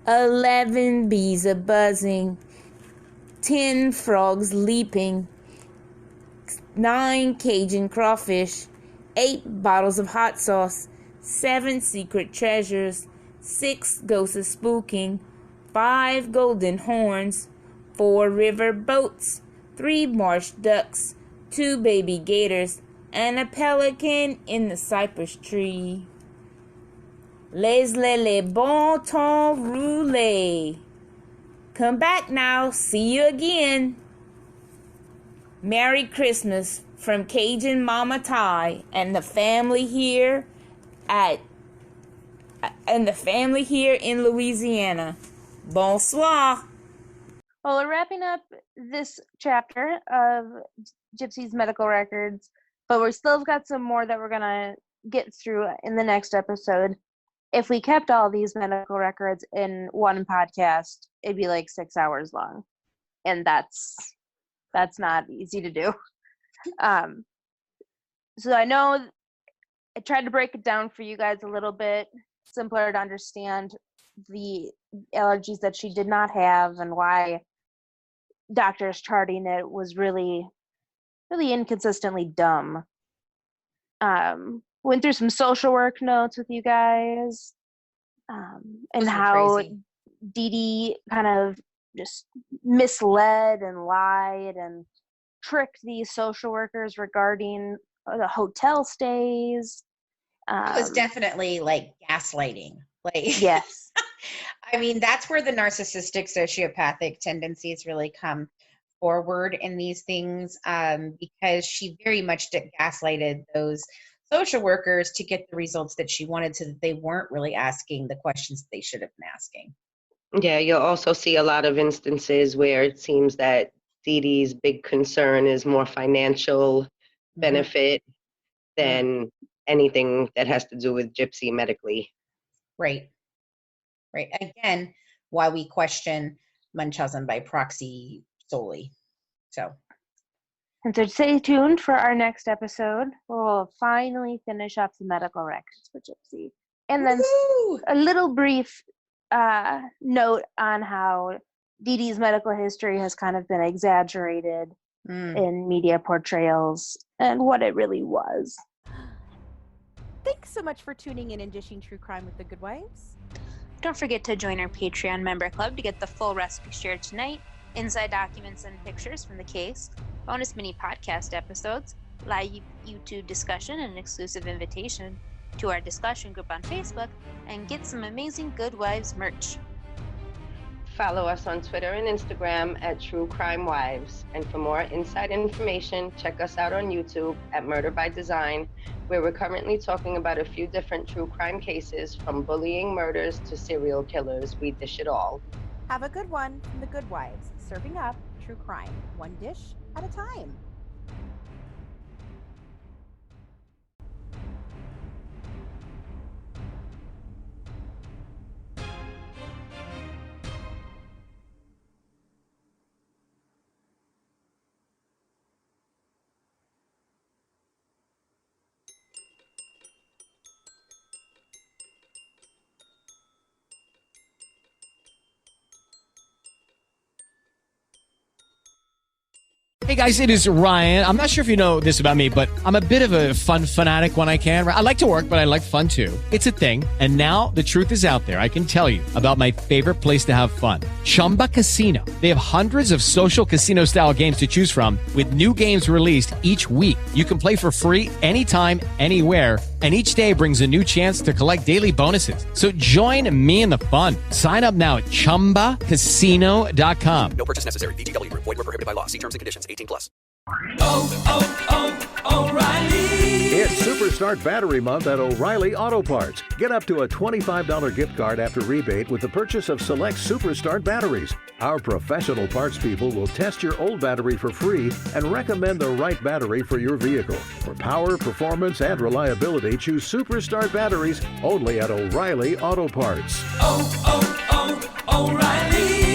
S11: 11 bees a buzzing, 10 frogs leaping, 9 Cajun crawfish, 8 bottles of hot sauce, 7 secret treasures, 6 ghosts of spooking, 5 golden horns, 4 river boats, 3 marsh ducks, 2 baby gators, and a pelican in the cypress tree. Les bon temps roulé. Come back now. See you again. Merry Christmas from Cajun Mama Ty and the family here in Louisiana. Bonsoir.
S10: Well, we're wrapping up this chapter of Gypsy's medical records, but we still got some more that we're going to get through in the next episode. If we kept all these medical records in one podcast, it'd be like 6 hours long. And that's not easy to do. So I know I tried to break it down for you guys a little bit simpler to understand the allergies that she did not have and why doctors charting it was really inconsistently dumb. Went through some social work notes with you guys, and how
S9: crazy.
S10: Dee Dee kind of just misled and lied and tricked these social workers regarding the hotel stays.
S9: It was definitely like gaslighting. Like,
S10: yes.
S9: I mean, that's where the narcissistic sociopathic tendencies really come forward in these things, because she very much gaslighted those social workers to get the results that she wanted, so that they weren't really asking the questions that they should have been asking.
S13: Yeah, you'll also see a lot of instances where it seems that Dee Dee's big concern is more financial benefit than anything that has to do with Gypsy medically.
S9: Right. Again, why we question Munchausen by proxy solely. So.
S17: And so stay tuned for our next episode. We'll finally finish up the medical records for Gypsy. And then a little brief note on how Dee Dee's medical history has kind of been exaggerated in media portrayals and what it really was.
S3: Thanks so much for tuning in and dishing true crime with the Good Wives.
S10: Don't forget to join our Patreon member club to get the full recipe shared tonight, inside documents and pictures from the case, bonus mini podcast episodes, live YouTube discussion, and an exclusive invitation to our discussion group on Facebook, and get some amazing Good Wives merch.
S13: Follow us on Twitter and Instagram at True Crime Wives. And for more inside information, check us out on YouTube at Murder by Design, where we're currently talking about a few different true crime cases, from bullying murders to serial killers. We dish it all.
S3: Have a good one from the Good Wives, serving up true crime, one dish at a time.
S18: Hey guys, it is Ryan. I'm not sure if you know this about me, but I'm a bit of a fun fanatic when I can. I like to work, but I like fun too. It's a thing. And now the truth is out there. I can tell you about my favorite place to have fun. Chumba Casino. They have hundreds of social casino style games to choose from, with new games released each week. You can play for free anytime, anywhere. And each day brings a new chance to collect daily bonuses. So join me in the fun. Sign up now at ChumbaCasino.com.
S19: No purchase necessary. VGW. Void where prohibited by law. See terms and conditions. 18+.
S20: O'Reilly. It's Superstart Battery Month at O'Reilly Auto Parts. Get up to a $25 gift card after rebate with the purchase of select Superstart batteries. Our professional parts people will test your old battery for free and recommend the right battery for your vehicle. For power, performance, and reliability, choose Superstart batteries only at O'Reilly Auto Parts.
S21: O'Reilly.